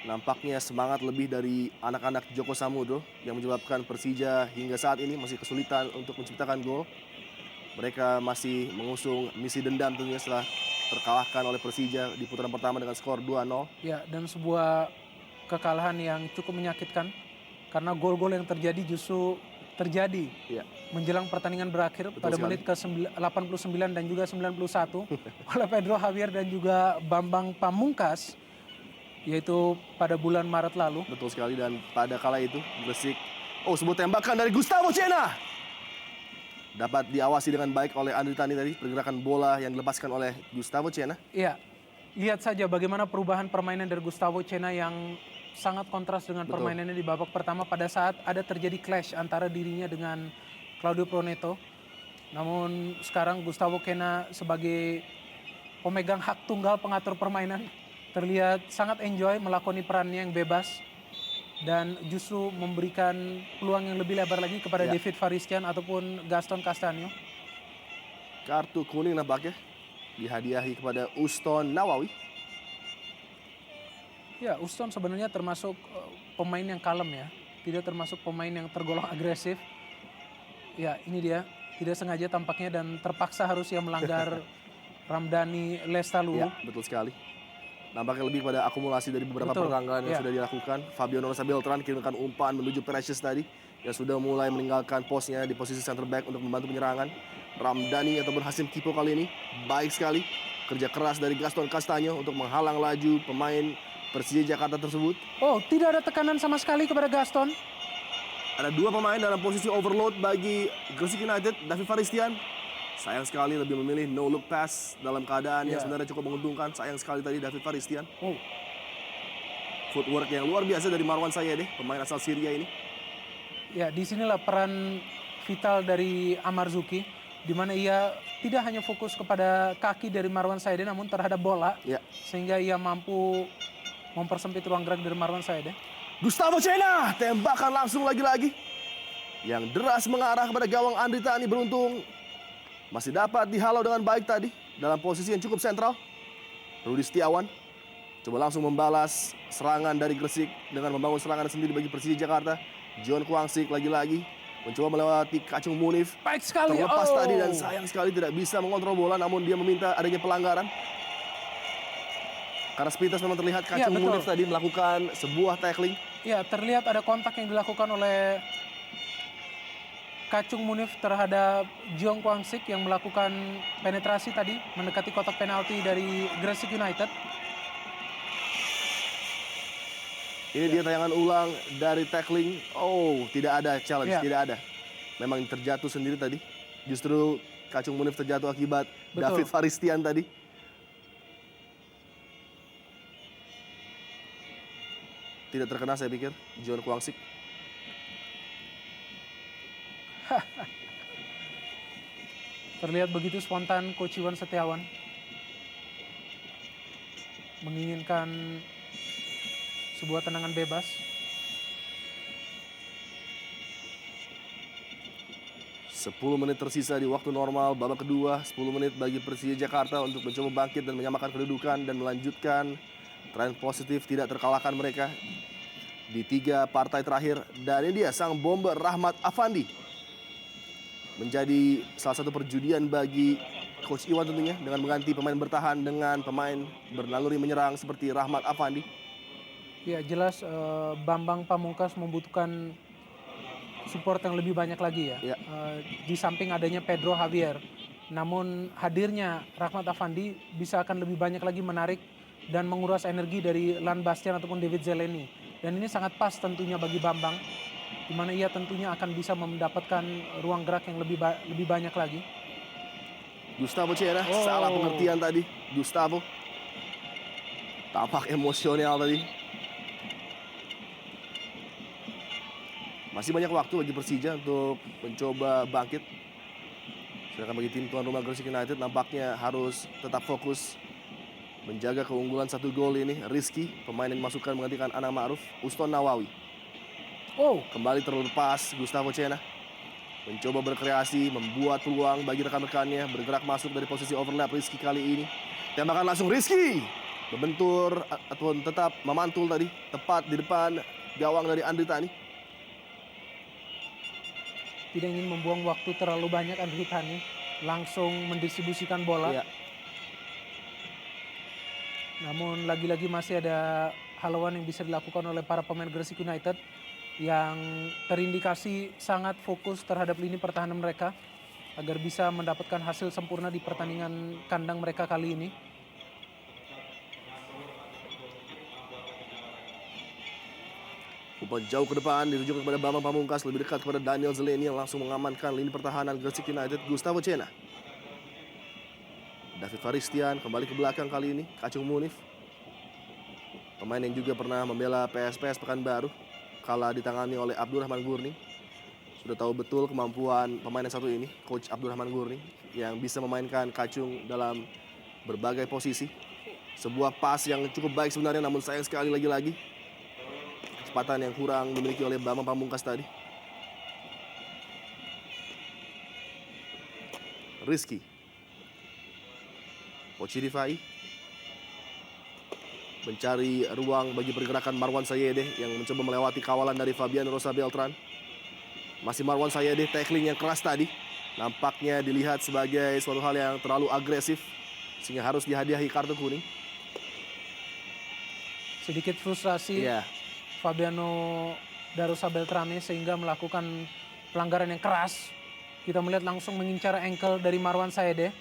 A: Nampaknya semangat lebih dari anak-anak Joko Samudro yang menyebabkan Persija hingga saat ini masih kesulitan untuk menciptakan gol. Mereka masih mengusung misi dendam tentunya setelah terkalahkan oleh Persija di putaran pertama dengan skor 2-0.
B: Ya, dan sebuah kekalahan yang cukup menyakitkan karena gol-gol yang terjadi justru terjadi menjelang pertandingan berakhir. Betul pada sekali. Menit ke-89 dan juga 91 oleh Pedro Javier dan juga Bambang Pamungkas, yaitu pada bulan Maret lalu.
A: Betul sekali, dan pada kala itu Gresik, sebuah tembakan dari Gustavo Cena dapat diawasi dengan baik oleh Andri Tani tadi, pergerakan bola yang dilepaskan oleh Gustavo Cena.
B: Iya, lihat saja bagaimana perubahan permainan dari Gustavo Cena yang sangat kontras dengan permainannya di babak pertama pada saat ada terjadi clash antara dirinya dengan Claudio Proneto. Namun sekarang Gustavo Cena sebagai pemegang hak tunggal pengatur permainan terlihat sangat enjoy melakoni perannya yang bebas dan justru memberikan peluang yang lebih lebar lagi kepada David Faristian ataupun Gaston Castaño.
A: Kartu kuning nampaknya dihadiahi kepada Uston Nawawi.
B: Ya, Uston sebenarnya termasuk pemain yang kalem ya, tidak termasuk pemain yang tergolong agresif. Ya, ini dia tidak sengaja tampaknya dan terpaksa harus ia melanggar Ramdhani Lestalu.
A: Ya, betul sekali. Nampaknya lebih pada akumulasi dari beberapa
B: Betul,
A: pertandingan yang
B: ya.
A: sudah dilakukan. Fabian Rosa Beltran kirimkan umpan menuju Precious tadi yang sudah mulai meninggalkan posnya di posisi center back untuk membantu penyerangan. Ramdhani ataupun Hasim Kipo kali ini baik sekali. Kerja keras dari Gaston Castaño untuk menghalang laju pemain Persija Jakarta tersebut.
B: Oh, tidak ada tekanan sama sekali kepada Gaston.
A: Ada dua pemain dalam posisi overload bagi Gresik United. David Faristian sayang sekali lebih memilih no look pass dalam keadaan yang
B: Ya.
A: sebenarnya cukup menguntungkan. Sayang sekali tadi David Faristian.
B: Oh,
A: Footwork yang luar biasa dari Marwan Sayedeh, pemain asal Syria ini.
B: ya disinilah peran vital dari Amarzuki, di mana ia tidak hanya fokus kepada kaki dari Marwan Sayedeh namun terhadap bola,
A: Ya.
B: sehingga ia mampu mempersempit ruang gerak dari Marwan Sayedeh.
A: Gustavo Cena, tembakan langsung lagi-lagi. Yang deras mengarah kepada gawang Andri Tani, beruntung masih dapat dihalau dengan baik tadi dalam posisi yang cukup sentral. Rudi Setiawan coba langsung membalas serangan dari Gresik dengan membangun serangan sendiri bagi Persija Jakarta. John Kwangsik lagi-lagi mencoba melewati Kacung Munif.
B: Baik sekali.
A: Terlepas
B: Oh.
A: tadi dan sayang sekali tidak bisa mengontrol bola, namun dia meminta adanya pelanggaran. Karena sepintas memang terlihat Kacung
B: betul.
A: Munif tadi melakukan sebuah tackling.
B: Ya, terlihat ada kontak yang dilakukan oleh Kacung Munif terhadap Jong Kwangsik yang melakukan penetrasi tadi mendekati kotak penalti dari Gresik United.
A: Ini dia tayangan ulang dari tackling. Oh, tidak ada challenge,
B: Ya.
A: tidak ada. Memang terjatuh sendiri tadi. Justru Kacung Munif terjatuh akibat
B: Betul.
A: David Faristian tadi. Tidak terkena saya pikir, John Kwangsik.
B: Terlihat begitu spontan Coach Iwan Setiawan menginginkan sebuah tendangan bebas.
A: Sepuluh menit tersisa di waktu normal babak kedua. 10 menit bagi Persija Jakarta untuk mencoba bangkit dan menyamakan kedudukan dan melanjutkan tren positif tidak terkalahkan mereka di 3 partai terakhir. Dan ini dia sang bomber Rahmat Afandi. Menjadi salah satu perjudian bagi Coach Iwan tentunya dengan mengganti pemain bertahan dengan pemain bernaluri menyerang seperti Rahmat Afandi.
B: Ya jelas Bambang Pamungkas membutuhkan support yang lebih banyak lagi ya.
A: Ya.
B: Di samping adanya Pedro Javier. Namun hadirnya Rahmat Afandi bisa akan lebih banyak lagi menarik dan menguras energi dari Lan Bastian ataupun David Zeleny. Dan ini sangat pas tentunya bagi Bambang, di mana ia tentunya akan bisa mendapatkan ruang gerak yang lebih banyak lagi.
A: Gustavo Cena,
B: Oh.
A: salah pengertian tadi. Gustavo tampak emosional tadi. Masih banyak waktu bagi Persija untuk mencoba bangkit. Sedangkan bagi tim tuan rumah Gresik United nampaknya harus tetap fokus menjaga keunggulan 1 gol ini. Rizky, pemain yang dimasukkan menggantikan Anang Ma'ruf. Uston Nawawi
B: Oh,
A: kembali terlepas. Gustavo Cena mencoba berkreasi, membuat peluang bagi rekan-rekannya, bergerak masuk dari posisi overlap. Rizky kali ini tembakan langsung Rizky, membentur ataupun tetap memantul tadi tepat di depan gawang dari Andri Tani.
B: tidak ingin membuang waktu terlalu banyak Andri Tani, langsung mendistribusikan bola.
A: Ya,
B: Namun lagi-lagi masih ada halauan yang bisa dilakukan oleh para pemain Gresik United yang terindikasi sangat fokus terhadap lini pertahanan mereka agar bisa mendapatkan hasil sempurna di pertandingan kandang mereka kali ini.
A: umpan jauh ke depan ditujukan kepada Bambang Pamungkas, lebih dekat kepada Daniel Zeleny yang langsung mengamankan lini pertahanan Gresik United. Gustavo Cena, David Faristian kembali ke belakang kali ini. Kacung Munif, pemain yang juga pernah membela PSPS Pekanbaru kala ditangani oleh Abdurrahman Gurni. Sudah tahu betul kemampuan pemain yang satu ini, Coach Abdurrahman Gurni, yang bisa memainkan Kacung dalam berbagai posisi. Sebuah pas yang cukup baik sebenarnya, namun sayang sekali lagi-lagi kecepatan yang kurang dimiliki oleh Bambang Pamungkas tadi. Rizky, Pochi Rifai mencari ruang bagi pergerakan Marwan Sayedeh yang mencoba melewati kawalan dari Fabian Rosa Beltran. Masih Marwan Sayedeh, tackling yang keras tadi. nampaknya dilihat sebagai suatu hal yang terlalu agresif sehingga harus dihadiahi kartu kuning.
B: Sedikit frustrasi
A: Iya.
B: Fabiano Darosa Beltrame sehingga melakukan pelanggaran yang keras. Kita melihat langsung mengincar ankle dari Marwan Sayede.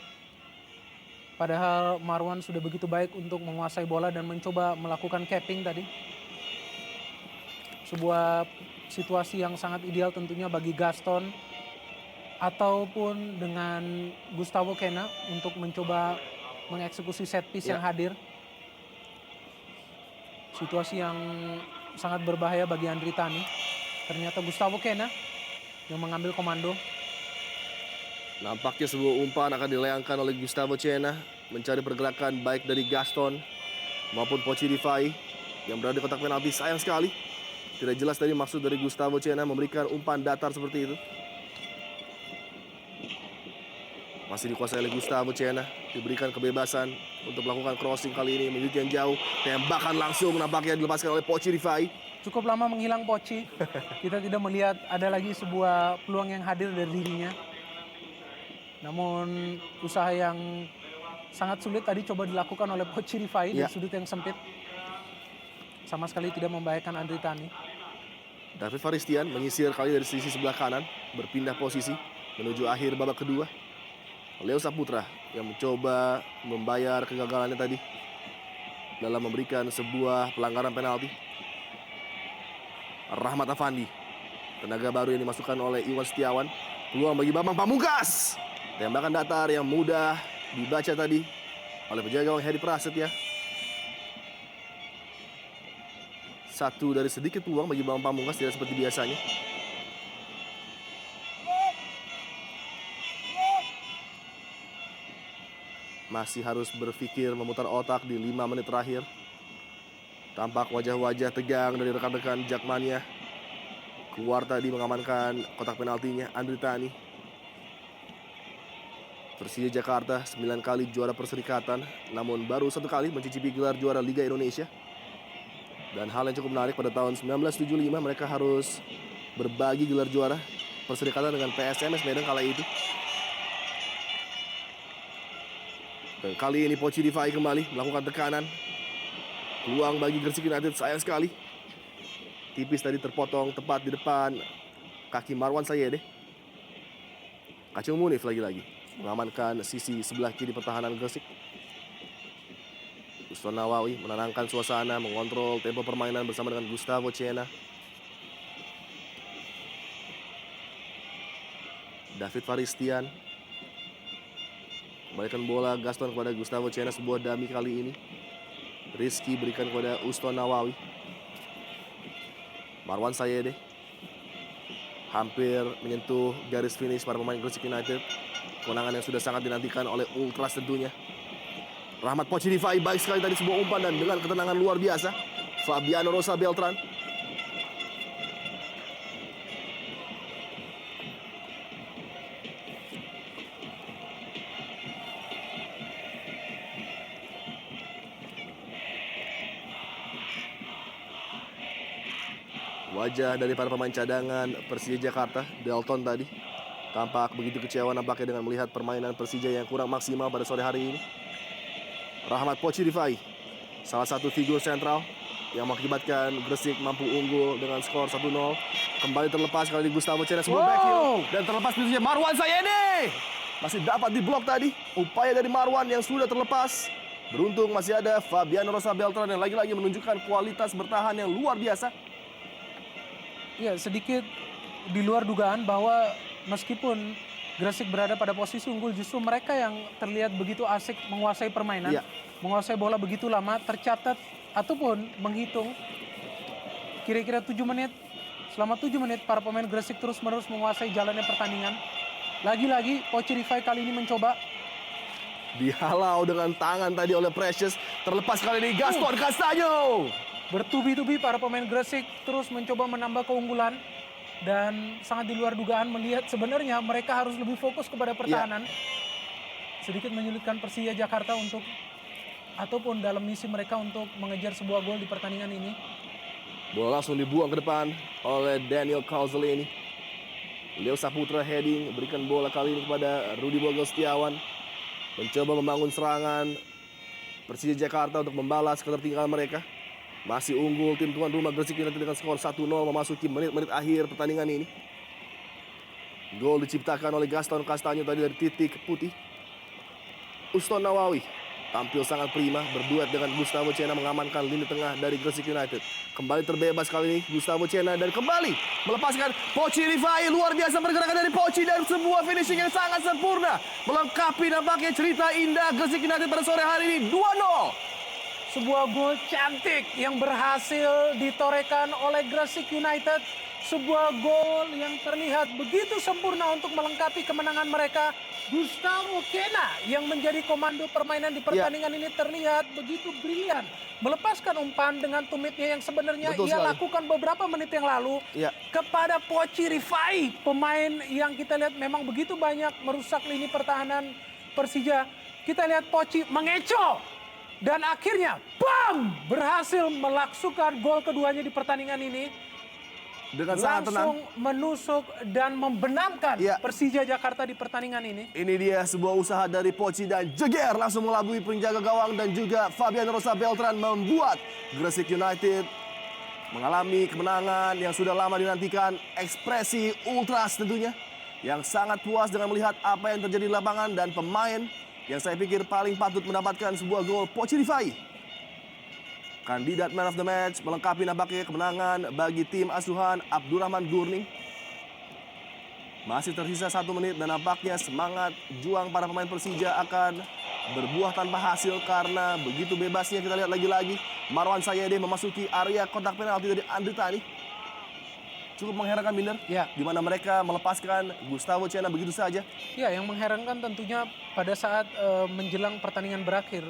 B: Padahal Marwan sudah begitu baik untuk menguasai bola dan mencoba melakukan capping tadi. Sebuah situasi yang sangat ideal tentunya bagi Gaston ataupun dengan Gustavo Kena untuk mencoba mengeksekusi set piece yang hadir. Situasi yang sangat berbahaya bagi Andri Tani. Ternyata Gustavo Kena yang mengambil komando.
A: Nampaknya sebuah umpan akan dilayangkan oleh Gustavo Cena, mencari pergerakan baik dari Gaston maupun Pochi Rifai yang berada di kotak penalti. Sayang sekali tidak jelas tadi maksud dari Gustavo Cena memberikan umpan datar seperti itu. Masih dikuasai oleh Gustavo Cena, diberikan kebebasan untuk melakukan crossing kali ini menuju yang jauh. Tembakan langsung nampaknya dilepaskan oleh Pochi Rifai.
B: Cukup lama menghilang Pochi. Kita tidak melihat ada lagi sebuah peluang yang hadir dari dirinya. Namun usaha yang sangat sulit tadi coba dilakukan oleh Pochi Rifai dari sudut yang sempit. Sama sekali tidak membahayakan Andri Tani.
A: David Faristian menyisir kali dari sisi sebelah kanan, berpindah posisi menuju akhir babak kedua. Leo Saputra yang mencoba membayar kegagalannya tadi dalam memberikan sebuah pelanggaran penalti. Rahmat Afandi, tenaga baru yang dimasukkan oleh Iwan Setiawan. Peluang bagi Bambang Pamungkas. Tembakan datar yang mudah dibaca tadi oleh penjaga gawang Hedi Prasetya. Satu dari sedikit peluang bagi Bambang Pamungkas, tidak seperti biasanya. Masih harus berpikir memutar otak di 5 menit terakhir. Tampak wajah-wajah tegang dari rekan-rekan Jakmania. Keluar tadi mengamankan kotak penaltinya Andri Tani. Persija Jakarta 9 kali juara perserikatan, namun baru 1 kali mencicipi gelar juara Liga Indonesia. Dan hal yang cukup menarik, pada tahun 1975 mereka harus berbagi gelar juara perserikatan dengan PSMS Medan kala itu. Dan kali ini Pochi Rifai kembali melakukan tekanan. Peluang bagi Gresik United, sayang sekali. Tipis tadi terpotong tepat di depan kaki Marwan Sayede. Kacung Munif lagi-lagi mengamankan sisi sebelah kiri pertahanan Gresik. Uston Nawawi menenangkan suasana, mengontrol tempo permainan bersama dengan Gustavo Cena. David Faristian kembalikan bola Gaston kepada Gustavo Cena, sebuah dummy kali ini. Rizky berikan kepada Uston Nawawi. Marwan Sayede hampir menyentuh garis finish para pemain Gresik United. Kemenangan yang sudah sangat dinantikan oleh Ultras tentunya. Rahmat Pochi Rifai baik sekali tadi, sebuah umpan dan dengan ketenangan luar biasa. Fabiano Rosa Beltran. Wajah dari para pemain cadangan Persija Jakarta, Delton tadi tampak begitu kecewa nampaknya dengan melihat permainan Persija yang kurang maksimal pada sore hari ini. Rahmat Pochi Rifai, salah satu figur sentral yang mengakibatkan Gresik mampu unggul dengan skor 1-0. Kembali terlepas kali Gustavo Cena, sebuah backheel dan terlepas pintunya Marwan Sayede. Masih dapat diblok tadi, upaya dari Marwan yang sudah terlepas. Beruntung masih ada Fabiano Rosa Beltran yang lagi-lagi menunjukkan kualitas bertahan yang luar biasa.
B: Ya, sedikit di luar dugaan bahwa meskipun Gresik berada pada posisi unggul, justru mereka yang terlihat begitu asik menguasai permainan, menguasai bola begitu lama, tercatat ataupun menghitung kira-kira 7 menit. Selama 7 menit para pemain Gresik terus-menerus menguasai jalannya pertandingan. Lagi-lagi Pochi Rifai kali ini mencoba.
A: Dihalau dengan tangan tadi oleh Precious. Terlepas kali ini Gaston Castaño.
B: Bertubi-tubi para pemain Gresik terus mencoba menambah keunggulan. Dan sangat di luar dugaan melihat sebenarnya mereka harus lebih fokus kepada pertahanan. Sedikit menyulitkan Persija Jakarta untuk ataupun dalam misi mereka untuk mengejar sebuah gol di pertandingan ini.
A: Bola langsung dibuang ke depan oleh Daniel Calzolini. Leo Saputra heading, berikan bola kali ini kepada Rudi Bogel Setiawan. Mencoba membangun serangan Persija Jakarta untuk membalas ketertinggalan mereka. Masih unggul tim tuan rumah Gresik United dengan skor 1-0 memasuki menit-menit akhir pertandingan ini. Gol diciptakan oleh Gaston Castanyo tadi dari titik putih. Uston Nawawi tampil sangat prima, berduet dengan Gustavo Cena mengamankan lini tengah dari Gresik United. Kembali terbebas kali ini Gustavo Cena dan kembali melepaskan Pochi Rifai. Luar biasa pergerakan dari Pochi dan sebuah finishing yang sangat sempurna melengkapi nampaknya cerita indah Gresik United pada sore hari ini. 2-0.
B: Sebuah gol cantik yang berhasil ditorehkan oleh Gresik United. Sebuah gol yang terlihat begitu sempurna untuk melengkapi kemenangan mereka. Gustavo Cena yang menjadi komando permainan di pertandingan ini terlihat begitu brilian. Melepaskan umpan dengan tumitnya yang sebenarnya ia lakukan beberapa menit yang lalu kepada Pochi Rifai. Pemain yang kita lihat memang begitu banyak merusak lini pertahanan Persija. Kita lihat Pochi mengecoh. Dan akhirnya, bam! Berhasil melaksukan gol keduanya di pertandingan ini.
A: Dengan sangat tenang.
B: Langsung menusuk dan membenamkan Persija Jakarta di pertandingan ini.
A: Ini dia sebuah usaha dari Pochi dan jeger langsung melabui penjaga gawang dan juga Fabian Rosa Beltran membuat Gresik United mengalami kemenangan yang sudah lama dinantikan. Ekspresi ultras tentunya yang sangat puas dengan melihat apa yang terjadi di lapangan dan pemain yang saya pikir paling patut mendapatkan sebuah gol, Pochi Rifai. Kandidat man of the match melengkapi nampaknya kemenangan bagi tim asuhan Abdurrahman Gurning. Masih tersisa 1 menit dan nampaknya semangat juang para pemain Persija akan berbuah tanpa hasil karena begitu bebasnya kita lihat lagi-lagi Marwan Sayede memasuki area kotak penalti dari Andri Tani. Cukup mengherankan Binder, di mana mereka melepaskan Gustavo Cena begitu saja.
B: Ya, yang mengherankan tentunya pada saat menjelang pertandingan berakhir.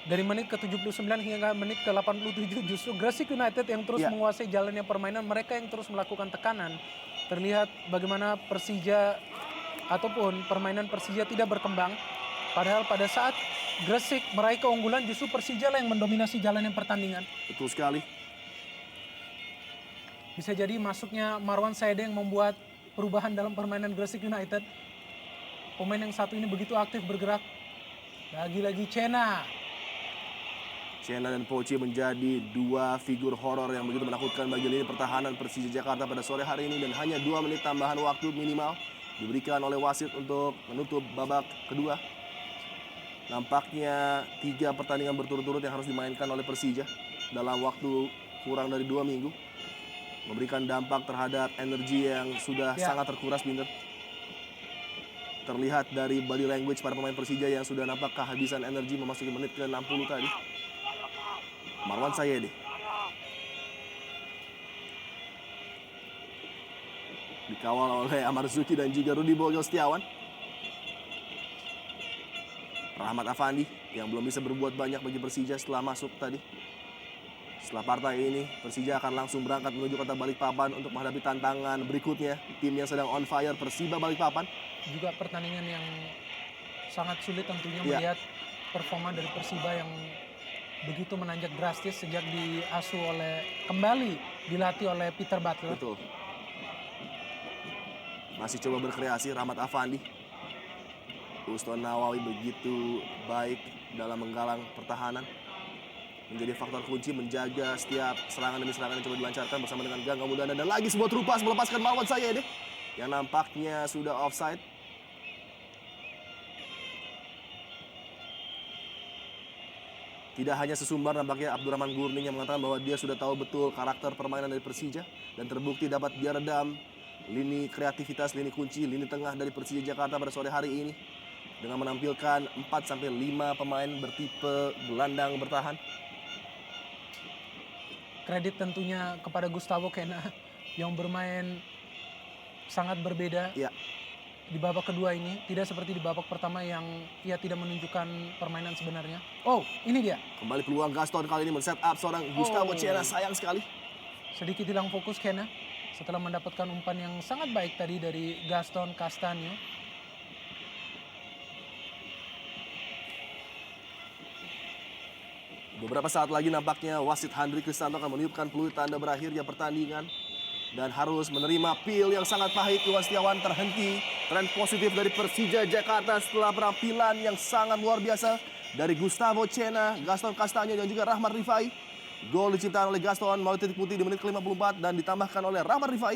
B: Dari menit ke-79 hingga menit ke-87 justru Gresik United yang terus menguasai jalannya permainan. Mereka yang terus melakukan tekanan. Terlihat bagaimana Persija ataupun permainan Persija tidak berkembang. Padahal pada saat Gresik meraih keunggulan justru Persija lah yang mendominasi jalannya pertandingan.
A: Betul sekali.
B: Bisa jadi masuknya Marwan Sayede yang membuat perubahan dalam permainan Gresik United. Pemain yang satu ini begitu aktif bergerak. Lagi-lagi Cena.
A: Cena dan Pochi menjadi dua figur horor yang begitu menakutkan bagi lini pertahanan Persija Jakarta pada sore hari ini. Dan hanya 2 menit tambahan waktu minimal diberikan oleh wasit untuk menutup babak kedua. Nampaknya 3 pertandingan berturut-turut yang harus dimainkan oleh Persija dalam waktu kurang dari 2 minggu. Memberikan dampak terhadap energi yang sudah sangat terkuras, Binder. Terlihat dari body language para pemain Persija yang sudah nampak kehabisan energi memasuki menit ke-60 tadi. Marwan Sayede. Dikawal oleh Amar Zuki dan juga Rudi Bogel Setiawan. Rahmat Afandi yang belum bisa berbuat banyak bagi Persija setelah masuk tadi. Setelah partai ini, Persija akan langsung berangkat menuju kota Balikpapan untuk menghadapi tantangan berikutnya. Tim yang sedang on fire, Persiba Balikpapan.
B: Juga pertandingan yang sangat sulit tentunya melihat performa dari Persiba yang begitu menanjak drastis sejak kembali dilatih oleh Peter Butler.
A: Betul. Masih coba berkreasi Rahmat Afandi. Uston Nawawi begitu baik dalam menggalang pertahanan. Menjadi faktor kunci menjaga setiap serangan demi serangan yang coba dilancarkan bersama dengan Gangga Mudana. Dan lagi sebuah terupas melepaskan Marwan Sayede yang nampaknya sudah offside. Tidak hanya sesumbar nampaknya Abdurrahman Gurning yang mengatakan bahwa dia sudah tahu betul karakter permainan dari Persija. Dan terbukti dapat dia redam lini kreativitas, lini kunci, lini tengah dari Persija Jakarta pada sore hari ini. Dengan menampilkan 4-5 pemain bertipe gelandang bertahan.
B: Kredit tentunya kepada Gustavo Cena yang bermain sangat berbeda di babak kedua ini. Tidak seperti di babak pertama yang ia tidak menunjukkan permainan sebenarnya. Oh, ini dia.
A: Kembali peluang Gaston kali ini men-set up seorang Gustavo Cena, sayang sekali.
B: Sedikit hilang fokus Cena setelah mendapatkan umpan yang sangat baik tadi dari Gaston Castanyo.
A: Beberapa saat lagi nampaknya wasit Handri Kristanto akan meniupkan peluit tanda berakhirnya pertandingan. dan harus menerima pil yang sangat pahit. Iwan Setiawan terhenti. Tren positif dari Persija Jakarta setelah penampilan yang sangat luar biasa dari Gustavo Cena, Gaston Castaño dan juga Rahmat Rifai. Gol diciptakan oleh Gaston melalui titik putih di menit ke-54 dan ditambahkan oleh Rahmat Rifai.